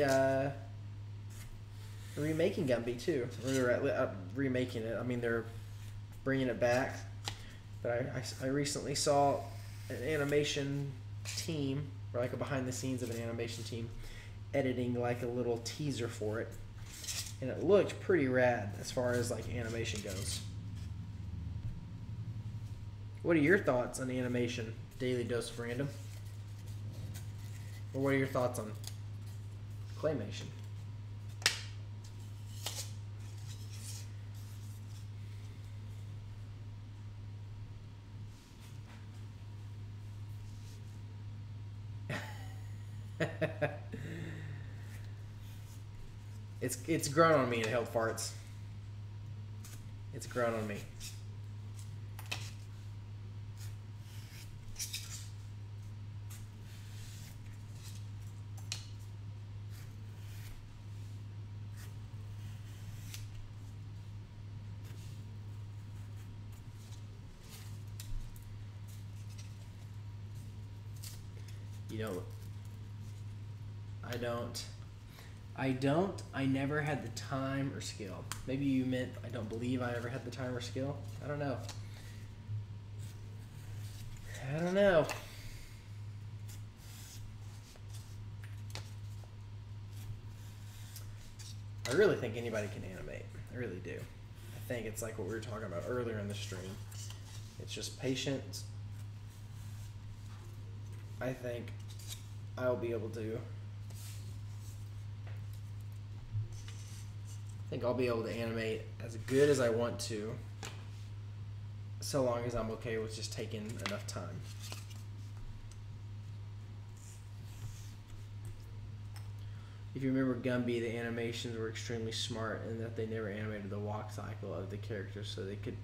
remaking Gumby too. Or they're remaking it. I mean, they're bringing it back. But I recently saw an animation team, or like a behind the scenes of an animation team, editing like a little teaser for it, and it looked pretty rad as far as like animation goes. What are your thoughts on animation? Daily Dose of Random. Or what are your thoughts on claymation? It's grown on me and held farts. It's grown on me. You know, I never had the time or skill. Maybe you meant I don't believe I ever had the time or skill. I don't know. I really think anybody can animate. I really do. I think it's like what we were talking about earlier in the stream. It's just patience. I think I'll be able to. I think I'll be able to animate as good as I want to, so long as I'm okay with just taking enough time. If you remember Gumby, the animations were extremely smart in that they never animated the walk cycle of the characters so they could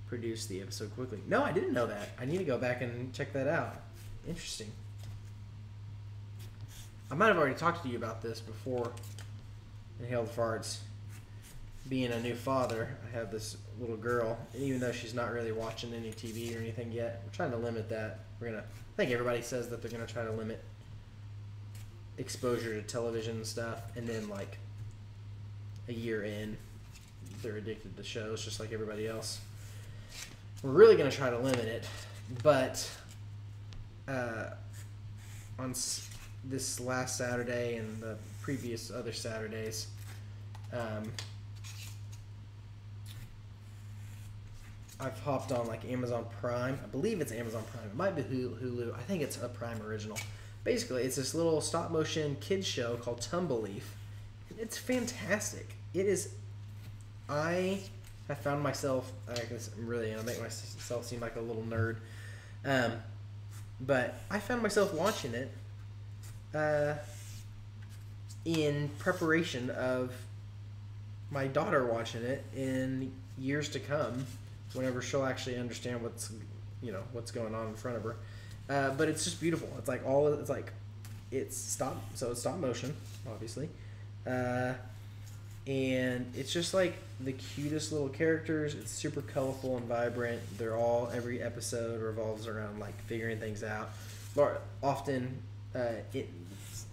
produce the episode quickly. No, I didn't know that. I need to go back and check that out. Interesting. I might have already talked to you about this before. Inhaled farts. Being a new father, I have this little girl, and even though she's not really watching any TV or anything yet, we're trying to limit that. I think everybody says that they're gonna try to limit exposure to television and stuff, and then like a year in, they're addicted to shows just like everybody else. We're really gonna try to limit it, but on this last Saturday and the previous other Saturdays, I've hopped on like Amazon Prime. I believe it's Amazon Prime. It might be Hulu. I think it's a Prime original. Basically, it's this little stop motion kids show called Tumbleleaf. It's fantastic. It is. I have found myself. I'm really gonna make myself seem like a little nerd, but I found myself watching it in preparation of my daughter watching it in years to come, whenever she'll actually understand what's going on in front of her. But it's just beautiful. It's like it's stop motion, obviously, and it's just like the cutest little characters. It's super colorful and vibrant. Every episode revolves around like figuring things out. Often, it's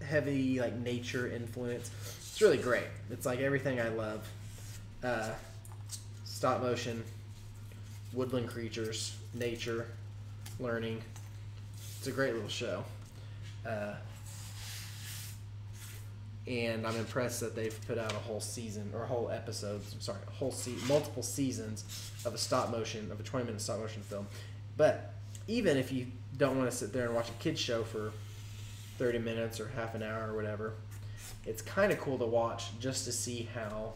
heavy like nature influence. It's really great. It's like everything I love. Stop motion, woodland creatures, nature, learning. It's a great little show. And I'm impressed that they've put out a whole season, or whole episodes, multiple seasons of a 20-minute stop motion film. But even if you don't want to sit there and watch a kid's show for 30 minutes or half an hour or whatever, it's kind of cool to watch just to see how,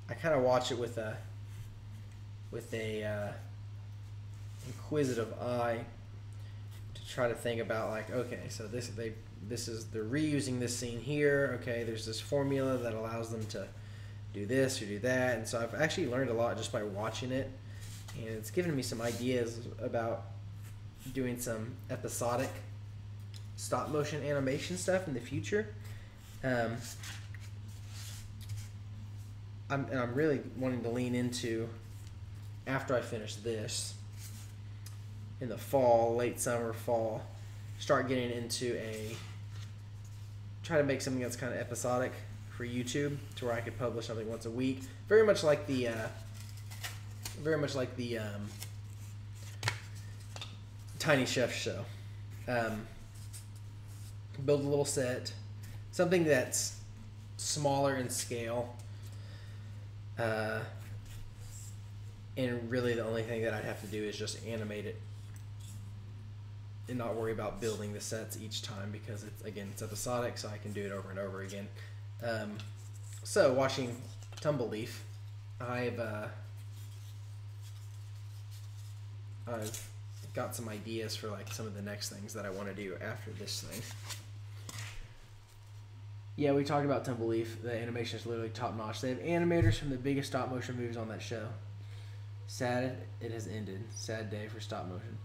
I kind of watch it with a inquisitive eye to try to think about like, okay, so they're reusing this scene here. Okay, there's this formula that allows them to do this or do that, and so I've actually learned a lot just by watching it, and it's given me some ideas about doing some episodic stop motion animation stuff in the future. I'm really wanting to lean into, after I finish this, in the fall, late summer, fall, start getting into try to make something that's kind of episodic for YouTube, to where I could publish something once a week. Very much like the Tiny Chef show. Build a little set, something that's smaller in scale, and really the only thing that I'd have to do is just animate it and not worry about building the sets each time, because it's episodic, so I can do it over and over again. So watching Tumbleleaf, I've got some ideas for like some of the next things that I want to do after this thing. Yeah, we talked about Tumbleleaf. The animation is literally top notch. They have animators from the biggest stop motion movies on that show. Sad it has ended. Sad day for stop motion.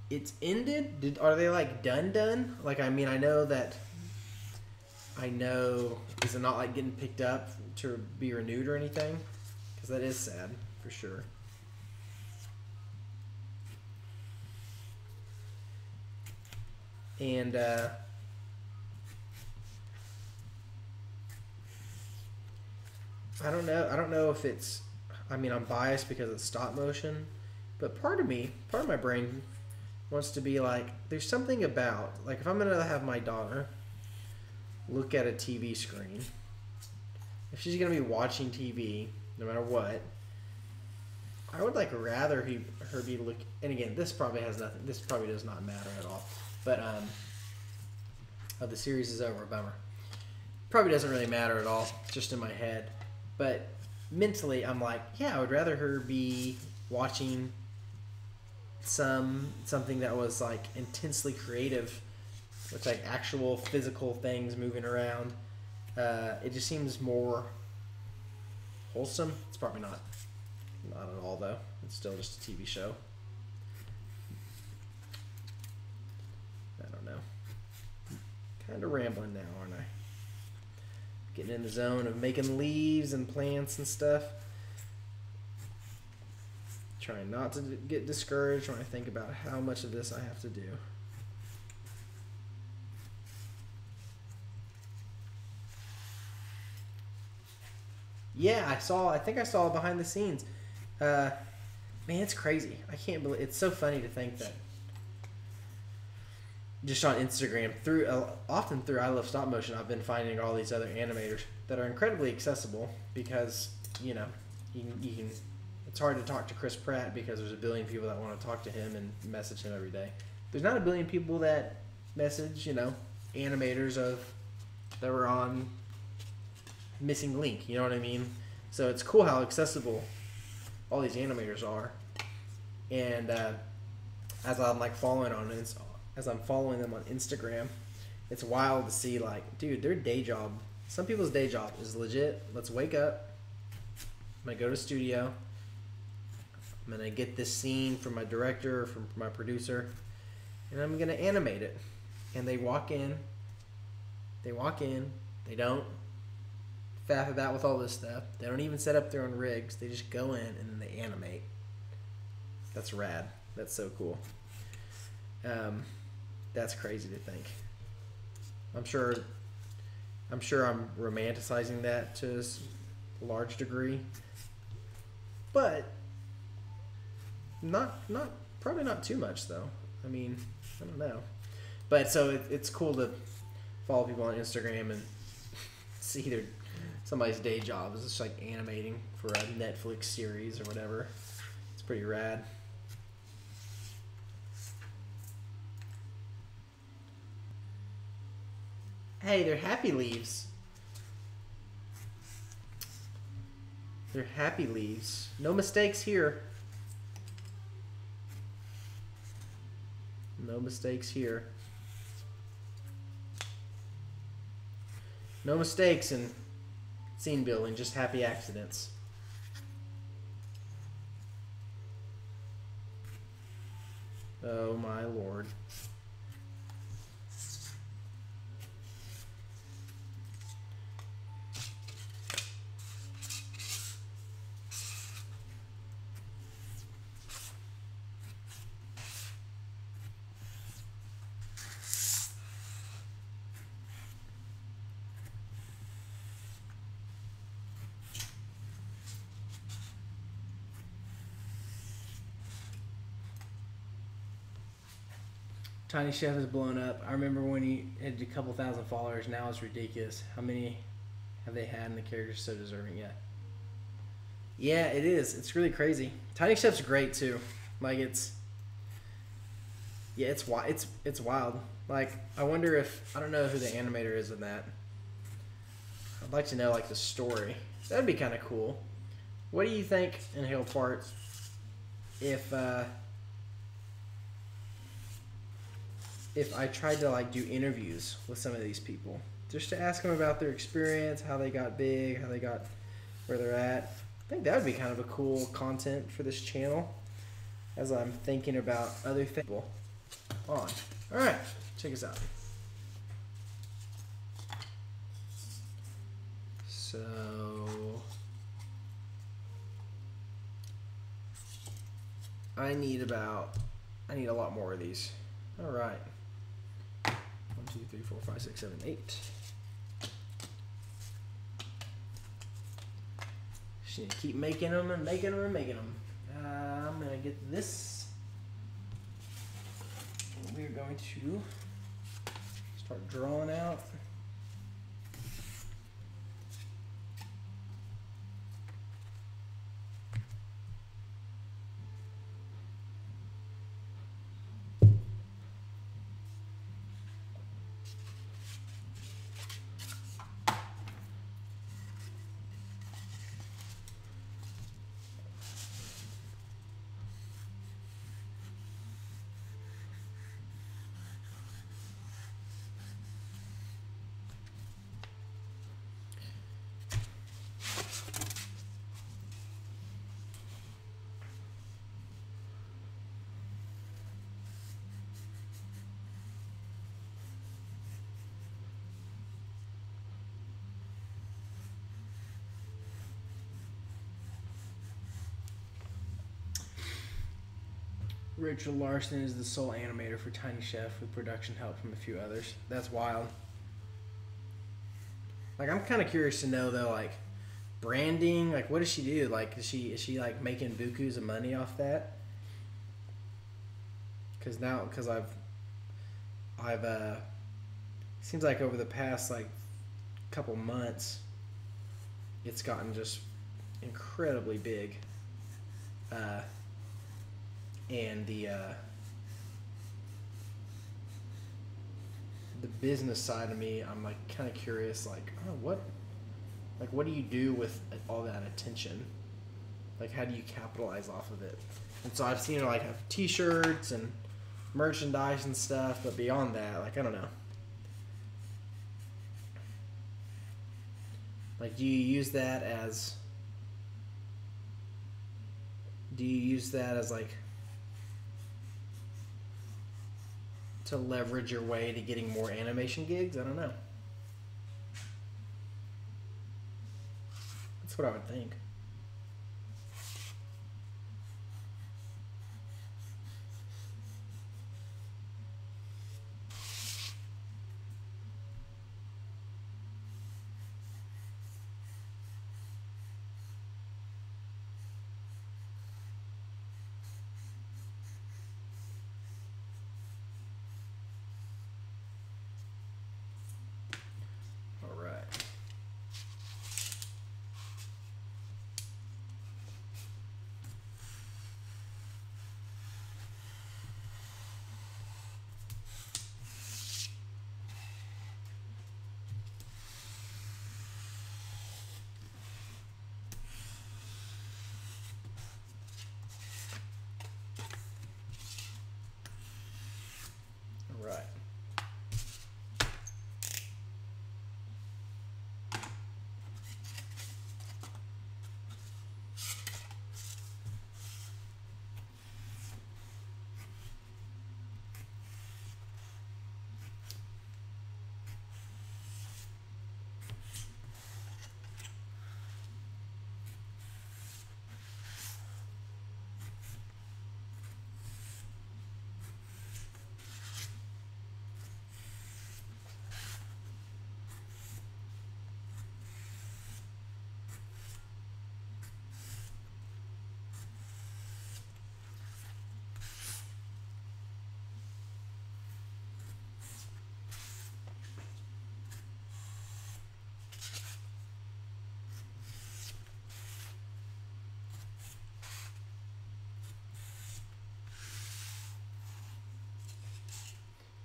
It's ended? Are they like done? Like, I mean, I know, is it not like getting picked up to be renewed or anything? Because that is sad, for sure. And, I don't know if it's, I mean, I'm biased because it's stop motion, but part of my brain wants to be like, there's something about, like, if I'm going to have my daughter look at a TV screen, if she's going to be watching TV, no matter what, I would like rather her be looking, and again, this probably does not matter at all, but, the series is over, bummer. Probably doesn't really matter at all, it's just in my head. But mentally, I'm like, yeah, I would rather her be watching something that was like intensely creative, with like actual physical things moving around. It just seems more wholesome. It's probably not at all though. It's still just a TV show. I don't know. Kind of rambling now, aren't I? Getting in the zone of making leaves and plants and stuff. Trying not to get discouraged when I think about how much of this I have to do. Yeah, I think I saw it behind the scenes. Man, it's crazy. I can't believe, it's so funny to think that just on Instagram, often through I Love Stop Motion, I've been finding all these other animators that are incredibly accessible, because, you know, you can, it's hard to talk to Chris Pratt because there's a billion people that want to talk to him and message him every day. There's not a billion people that message, you know, animators that were on Missing Link, you know what I mean? So it's cool how accessible all these animators are. And as I'm like following them on Instagram, it's wild to see, like, dude, their day job, some people's day job is legit. Let's wake up, I'm gonna go to the studio, I'm gonna get this scene from my director, from my producer, and I'm gonna animate it. And they walk in, they don't faff about with all this stuff, they don't even set up their own rigs, they just go in and then they animate. That's rad. That's so cool. That's crazy to think. I'm sure I'm romanticizing that to a large degree, but probably not too much though. I mean, I don't know. But so it's cool to follow people on Instagram and see somebody's day job is just like animating for a Netflix series or whatever. It's pretty rad. Hey, they're happy leaves. They're happy leaves. No mistakes here. No mistakes here. No mistakes in scene building, just happy accidents. Oh my lord. Tiny Chef is blown up. I remember when he had a couple thousand followers. Now it's ridiculous. How many have they had, and the character's so deserving yet? Yeah, it is. It's really crazy. Tiny Chef's great too. Like it's it's wild. Like I wonder if I don't know who the animator is in that. I'd like to know like the story. That'd be kind of cool. What do you think, Inhale Fart, if I tried to like do interviews with some of these people, just to ask them about their experience, how they got big, how they got where they're at? I think that would be kind of a cool content for this channel as I'm thinking about other things. On. Alright, check this out. So I need a lot more of these. Alright. 1, 2, 3, 4, 5, 6, 7, 8. Just need to keep making them and making them and making them. I'm going to get this. We're going to start drawing out. Richard Larson is the sole animator for Tiny Chef with production help from a few others. That's wild. Like I'm kind of curious to know though, like branding, like what does she do? Like is she like making bukus of money off that? Because I've seems like over the past like couple months, it's gotten just incredibly big. And the business side of me, I'm like kind of curious, like, oh, what do you do with all that attention? Like, how do you capitalize off of it? And so I've seen her like have T-shirts and merchandise and stuff, but beyond that, like, I don't know. Like, do you use that as like to leverage your way to getting more animation gigs? I don't know. That's what I would think.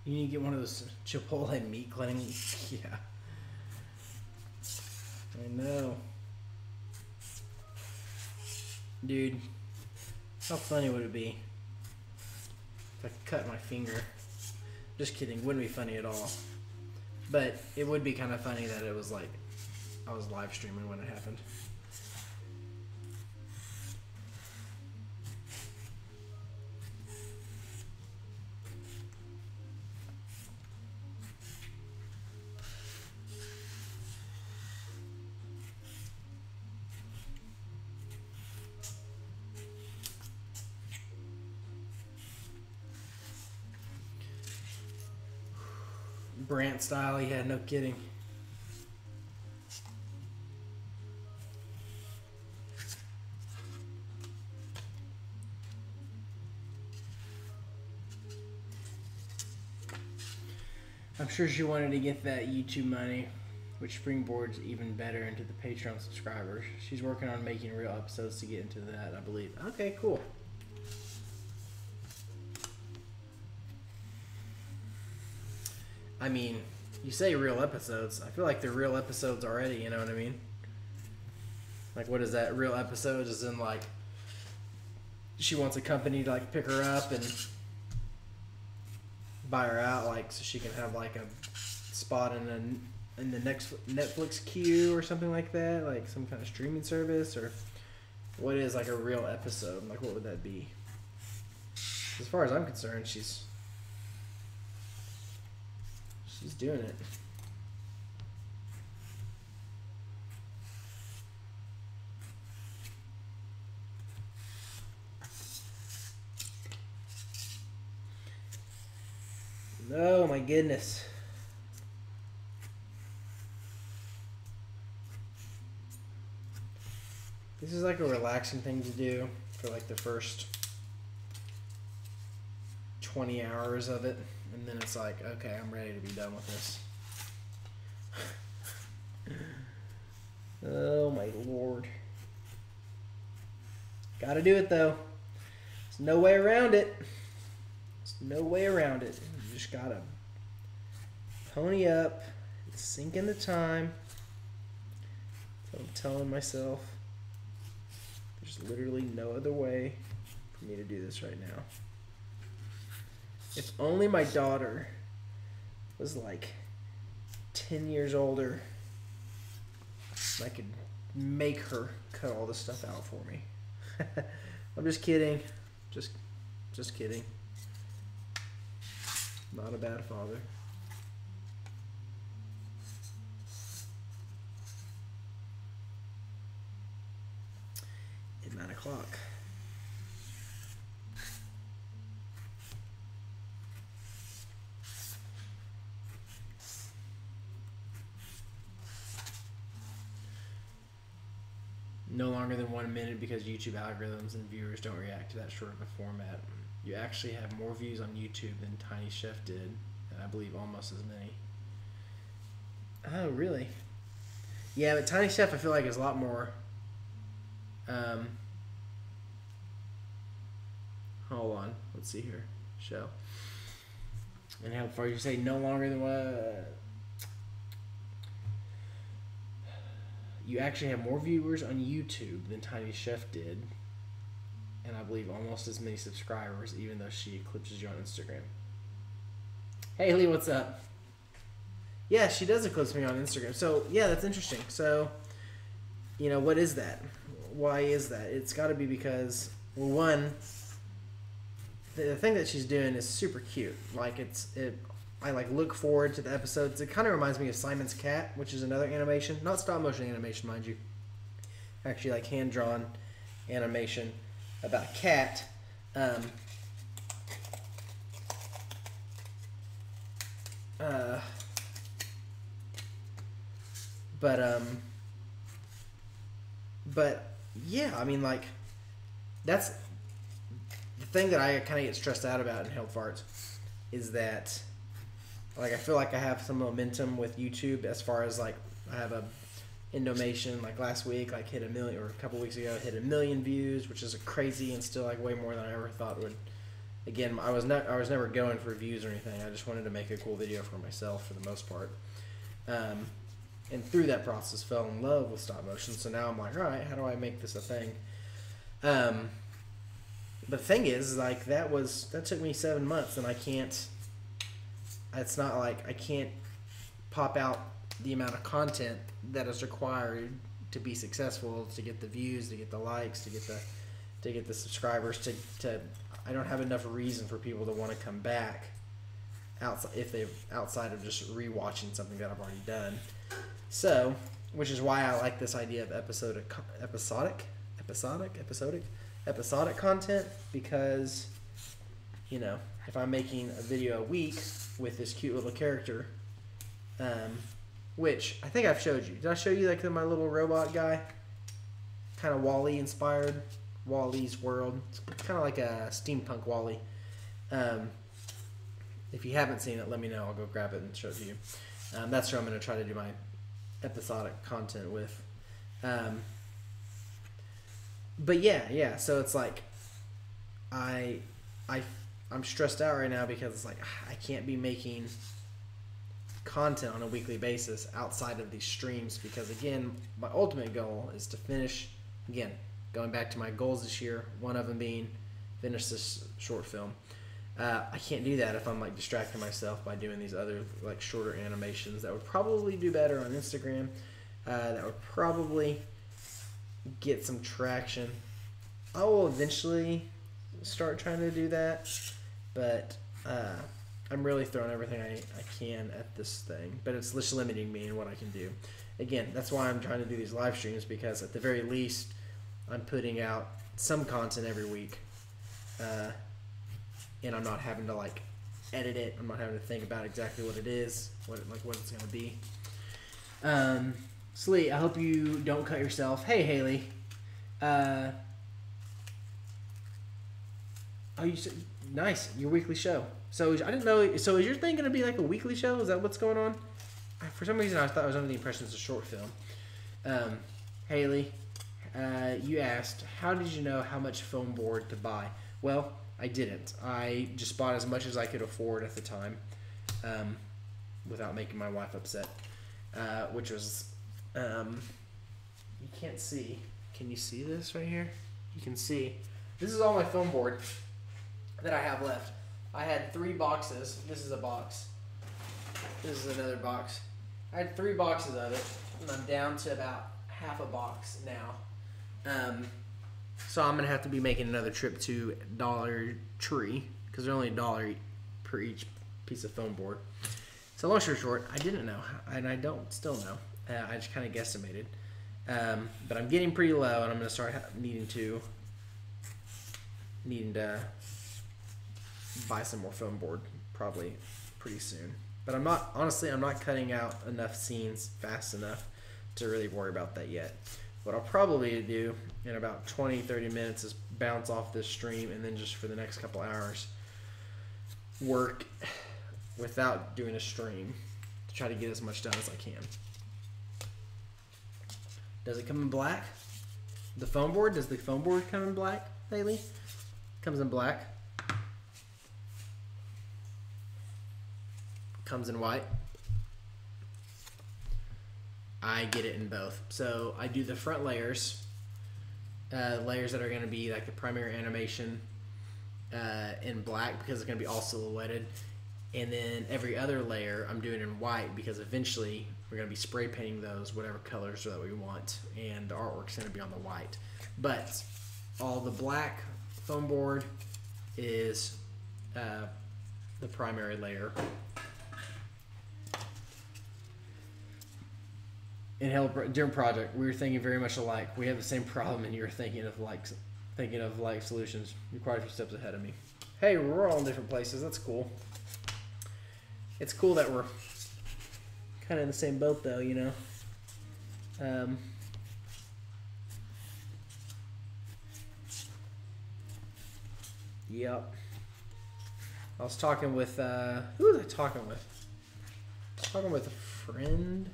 You need to get one of those Chipotle meat cleaning. Yeah. I know. Dude, how funny would it be if I cut my finger? Just kidding, wouldn't be funny at all. But it would be kind of funny that it was like I was live streaming when it happened. Brant style, yeah, no kidding. I'm sure she wanted to get that YouTube money, which springboards even better into the Patreon subscribers. She's working on making real episodes to get into that, I believe. Okay, cool. I mean, you say real episodes. I feel like they're real episodes already, you know what I mean? Like, what is that? Real episodes is in, like, she wants a company to, like, pick her up and buy her out, like, so she can have, like, a spot in the next Netflix queue or something like that, like some kind of streaming service, or what is, like, a real episode? Like, what would that be? As far as I'm concerned, she's doing it. Oh my goodness. This is like a relaxing thing to do for like the first 20 hours of it. And then it's like, okay, I'm ready to be done with this. Oh my lord. Gotta do it though. There's no way around it. There's no way around it. You just gotta pony up and sink into time. So I'm telling myself there's literally no other way for me to do this right now. If only my daughter was like 10 years older, I could make her cut all this stuff out for me. I'm just kidding. Just kidding. Not a bad father. At 9 o'clock. No longer than 1 minute because YouTube algorithms and viewers don't react to that short of a format. You actually have more views on YouTube than Tiny Chef did, and I believe almost as many. Oh, really? Yeah, but Tiny Chef I feel like is a lot more... hold on. Let's see here. Show. And how far you say no longer than what... You actually have more viewers on YouTube than Tiny Chef did. And I believe almost as many subscribers, even though she eclipses you on Instagram. Hey, Lee, what's up? Yeah, she does eclipse me on Instagram. So, yeah, that's interesting. So, you know, what is that? Why is that? It's got to be because, well, one, the thing that she's doing is super cute. Like, I like look forward to the episodes. It kind of reminds me of Simon's Cat, which is another animation, not stop motion animation, mind you. Actually, like hand drawn animation about a cat. But yeah, I mean, like, that's the thing that I kind of get stressed out about in Held Farts is that, like, I feel like I have some momentum with YouTube as far as, like, I have a Indomation, like, last week, like, hit 1 million, or a couple weeks ago, hit 1 million views, which is crazy and still, like, way more than I ever thought again, I was never going for views or anything. I just wanted to make a cool video for myself for the most part. And through that process, fell in love with stop motion. So now I'm like, all right, how do I make this a thing? But the thing is, like, that took me 7 months, and I can't. It's not like I can't pop out the amount of content that is required to be successful, to get the views, to get the likes, to get the subscribers. To I don't have enough reason for people to want to come back outside of just rewatching something that I've already done. So, which is why I like this idea of episodic content, because, you know, if I'm making a video a week with this cute little character, which I think I've showed you. Did I show you, like, my little robot guy? Kind of Wall-E inspired. Wall-E's World. It's kind of like a steampunk Wall-E. If you haven't seen it, let me know. I'll go grab it and show it to you. That's who I'm going to try to do my episodic content with. But yeah. So it's like I'm stressed out right now because it's like I can't be making content on a weekly basis outside of these streams, because again, my ultimate goal is to finish, again, going back to my goals this year, one of them being finish this short film. I can't do that if I'm like distracting myself by doing these other like shorter animations that would probably do better on Instagram, that would probably get some traction. I will eventually start trying to do that, but I'm really throwing everything I can at this thing, but it's just limiting me in what I can do. Again, that's why I'm trying to do these live streams, because at the very least I'm putting out some content every week, and I'm not having to like edit it. I'm not having to think about exactly what it is, what it's gonna be. Slee, I hope you don't cut yourself. Hey Haley, oh, you said nice, your weekly show. So I didn't know. So is your thing gonna be like a weekly show? Is that what's going on? For some reason, I thought I was under the impression it's a short film. Haley, you asked, how did you know how much foam board to buy? Well, I didn't. I just bought as much as I could afford at the time, without making my wife upset, which was, you can't see. Can you see this right here? You can see. This is all my foam board that I have left. I had 3 boxes. This is a box. This is another box. I had 3 boxes of it, and I'm down to about half a box now. So I'm gonna have to be making another trip to Dollar Tree, because they're only $1 per each piece of foam board. So long story short, I didn't know, and I don't still know. I just kind of guesstimated, but I'm getting pretty low, and I'm gonna start needing to buy some more foam board probably pretty soon. But I'm not cutting out enough scenes fast enough to really worry about that yet. What I'll probably do in about 20-30 minutes is bounce off this stream, and then just for the next couple hours work without doing a stream to try to get as much done as I can. Does it come in black? The foam board? Does the foam board come in black, Haley? Comes in black. Comes in white. I get it in both. So I do the front layers that are going to be like the primary animation in black, because it's going to be all silhouetted. And then every other layer I'm doing in white, because eventually we're going to be spray painting those whatever colors that we want, and the artwork's going to be on the white. But all the black foam board is the primary layer. In different project, we were thinking very much alike. We have the same problem, and you're thinking of like solutions. You're quite a few steps ahead of me. Hey, we're all in different places. That's cool. It's cool that we're kind of in the same boat, though. You know. Yep. I was talking with who was I talking with? I was talking with a friend.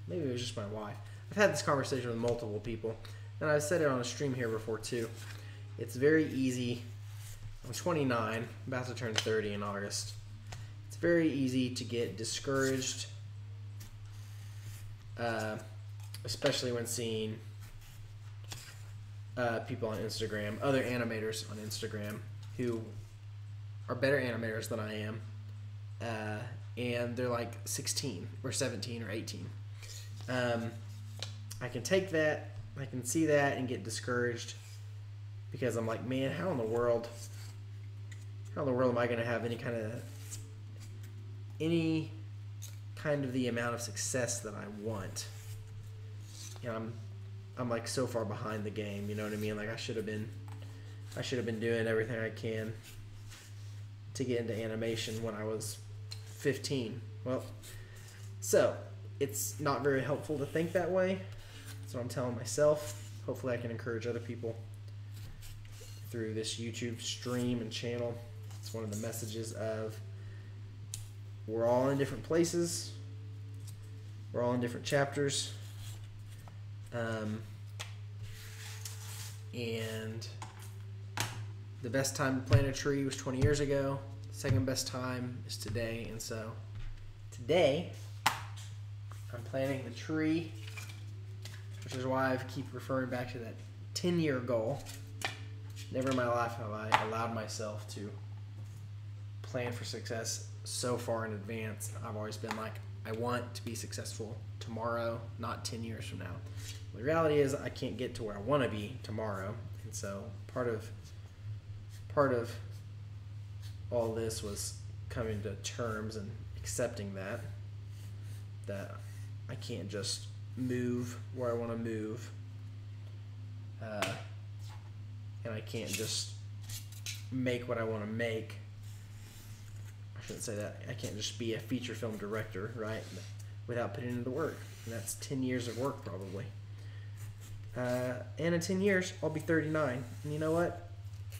Maybe it was just my wife. I've had this conversation with multiple people, and I've said it on a stream here before too. It's very easy I'm 29, about to turn 30 in August. It's very easy to get discouraged, especially when seeing people on Instagram, other animators on Instagram who are better animators than I am, and they're like 16 or 17 or 18. I can take that, I can see that and get discouraged because I'm like, man, how in the world am I going to have any kind of the amount of success that I want? You know, I'm like so far behind the game, you know what I mean? Like I should have been doing everything I can to get into animation when I was 15. Well, so it's not very helpful to think that way. That's what I'm telling myself. Hopefully I can encourage other people through this YouTube stream and channel. It's one of the messages of we're all in different places. We're all in different chapters. And the best time to plant a tree was 20 years ago. The second best time is today. And so today I'm planting the tree, which is why I keep referring back to that 10-year goal. Never in my life have I allowed myself to plan for success so far in advance. I've always been like, I want to be successful tomorrow, not 10 years from now. The reality is I can't get to where I want to be tomorrow. And so part of all this was coming to terms and accepting that I can't just move where I want to move. And I can't just make what I want to make. I shouldn't say that. I can't just be a feature film director, right, without putting in the work. And that's 10 years of work probably. And in 10 years, I'll be 39. And you know what?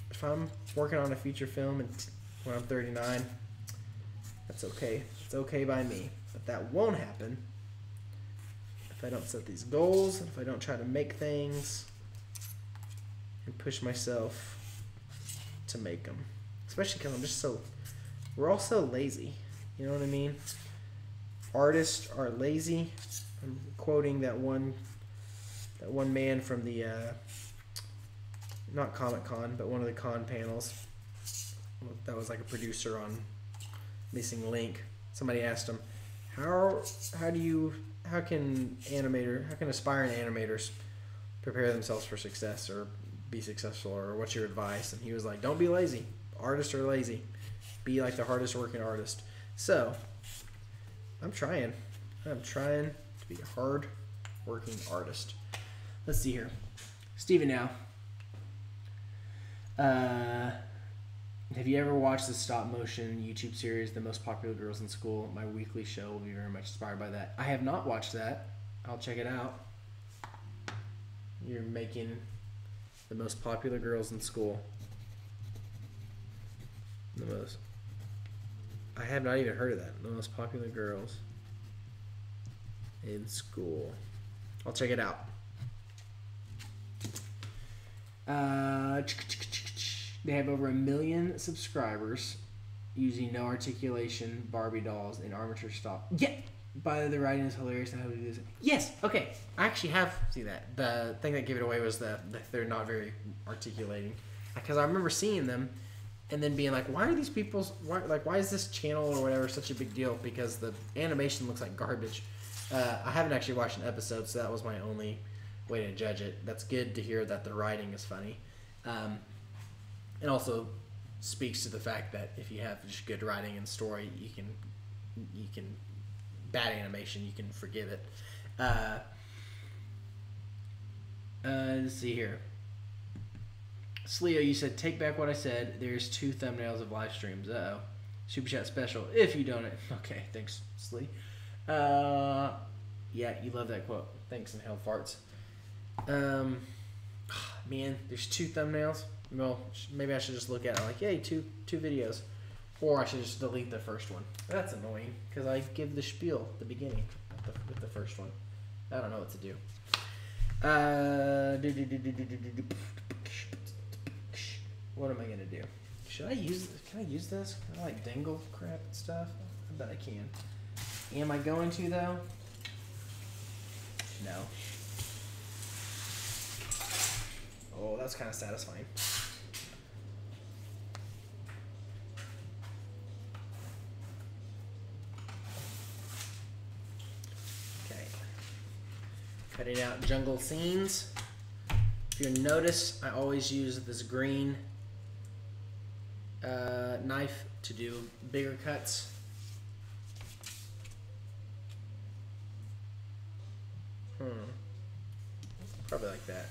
If I'm working on a feature film when I'm 39, that's okay. It's okay by me. But that won't happen if I don't set these goals, if I don't try to make things and push myself to make them. Especially because we're all so lazy. You know what I mean? Artists are lazy. I'm quoting that one man from the, not Comic Con, but one of the con panels. That was like a producer on Missing Link. Somebody asked him, how can aspiring animators prepare themselves for success or be successful, or what's your advice? And he was like, don't be lazy. Artists are lazy. Be like the hardest working artist. So I'm trying to be a hard working artist. Let's see here. Steven now. Have you ever watched the stop motion YouTube series, The Most Popular Girls in School? My weekly show will be very much inspired by that. I have not watched that. I'll check it out. You're making the most popular girls in school. I have not even heard of that. The most popular girls in school. I'll check it out. They have over 1 million subscribers using no articulation Barbie dolls and armature stop. Yeah, by the writing is hilarious. How to do this? Yes. Okay, I actually have seen that. The thing that gave it away was that they're not very articulating. Because I remember seeing them and then being like, why are these people's why is this channel or whatever such a big deal? Because the animation looks like garbage. I haven't actually watched an episode, so that was my only way to judge it. That's good to hear that the writing is funny. And also speaks to the fact that if you have just good writing and story, you can bad animation, you can forgive it. Let's see here. Sleo, you said, take back what I said. There's 2 thumbnails of live streams. Uh-oh. Super chat special. If you donate. Okay, thanks, Slee. Yeah, you love that quote. Thanks, Inhaled Farts. Man, there's 2 thumbnails. Well, maybe I should just look at it like, yay, two videos. Or I should just delete the first one. That's annoying, because I give the spiel at the beginning with the first one. I don't know what to do. What am I going to do? Should I use? Can I use this? Can I like dangle crap and stuff? I bet I can. Am I going to though? No. Oh, that's kind of satisfying. Okay. Cutting out jungle scenes. If you notice, I always use this green knife to do bigger cuts. Probably like that.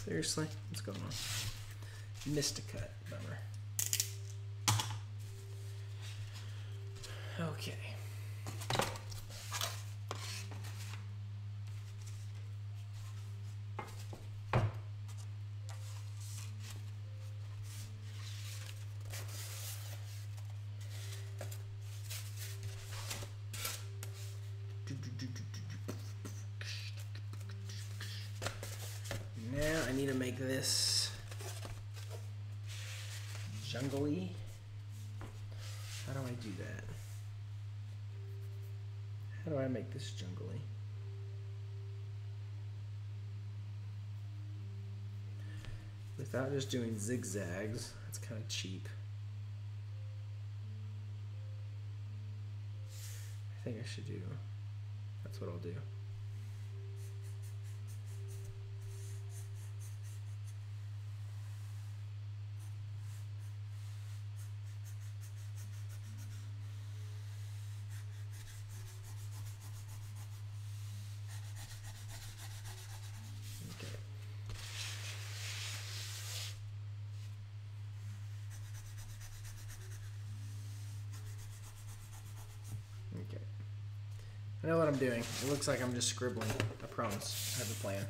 Seriously? What's going on? Missed a cut. Bummer. Okay. Now I need to make this jungle-y. How do I do that? How do I make this jungle-y? Without just doing zigzags, that's kind of cheap. I think I should do, that's what I'll do. I know what I'm doing. It looks like I'm just scribbling. I promise. I have a plan.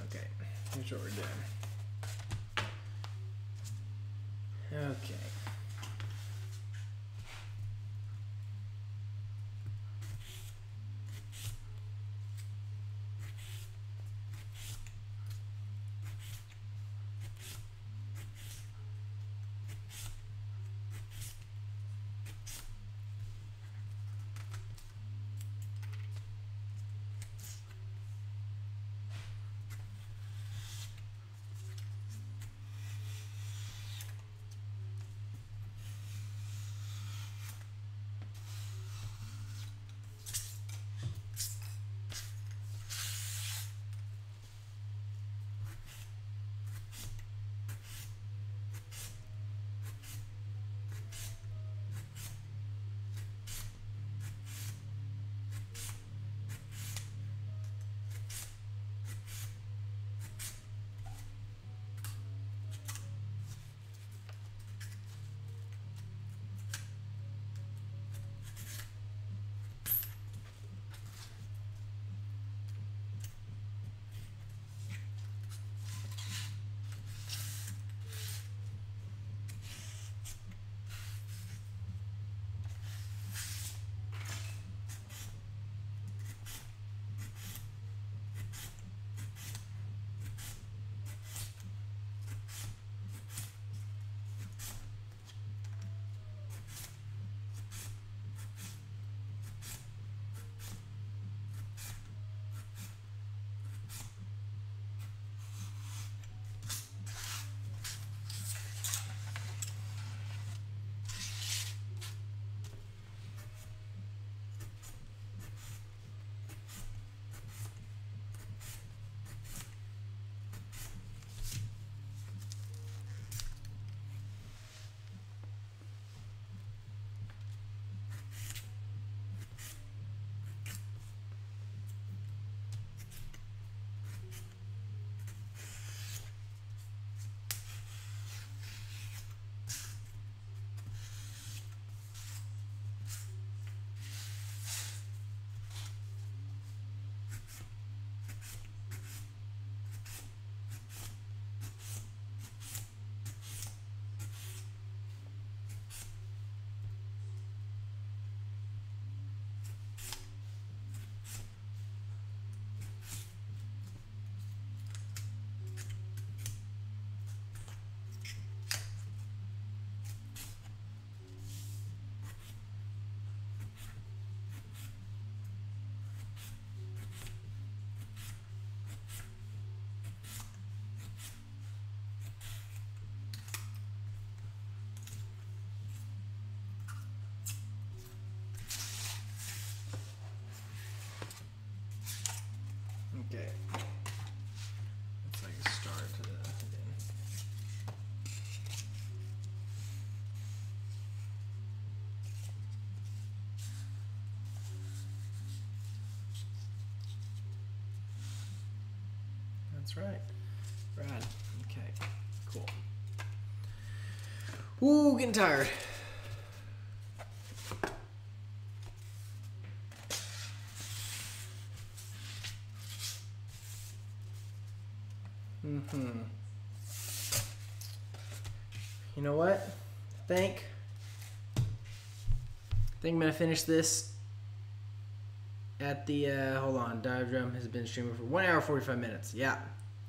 Okay, here's what we're doing. Okay. That's right. Right. Okay. Cool. Ooh, getting tired. You know what? I think I'm gonna finish this at the hold on. Dive Drum has been streaming for 1 hour 45 minutes. Yeah,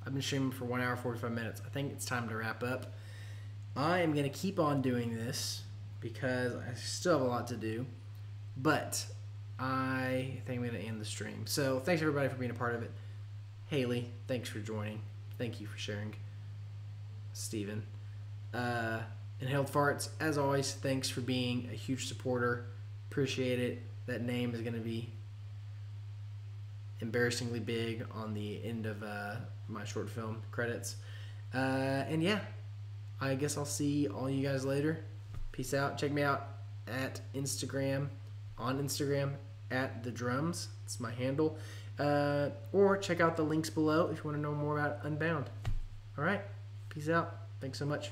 I've been streaming for 1 hour 45 minutes. I think it's time to wrap up. I am gonna keep on doing this because I still have a lot to do, but I think I'm gonna end the stream. So thanks everybody for being a part of it. Haley, thanks for joining. Thank you for sharing. Steven. Inhaled Farts, as always, thanks for being a huge supporter. Appreciate it. That name is going to be embarrassingly big on the end of my short film credits. And yeah, I guess I'll see all you guys later. Peace out. Check me out at Instagram, on Instagram, at The Drums. It's my handle. Or check out the links below if you want to know more about Unbound. All right. Peace out. Thanks so much.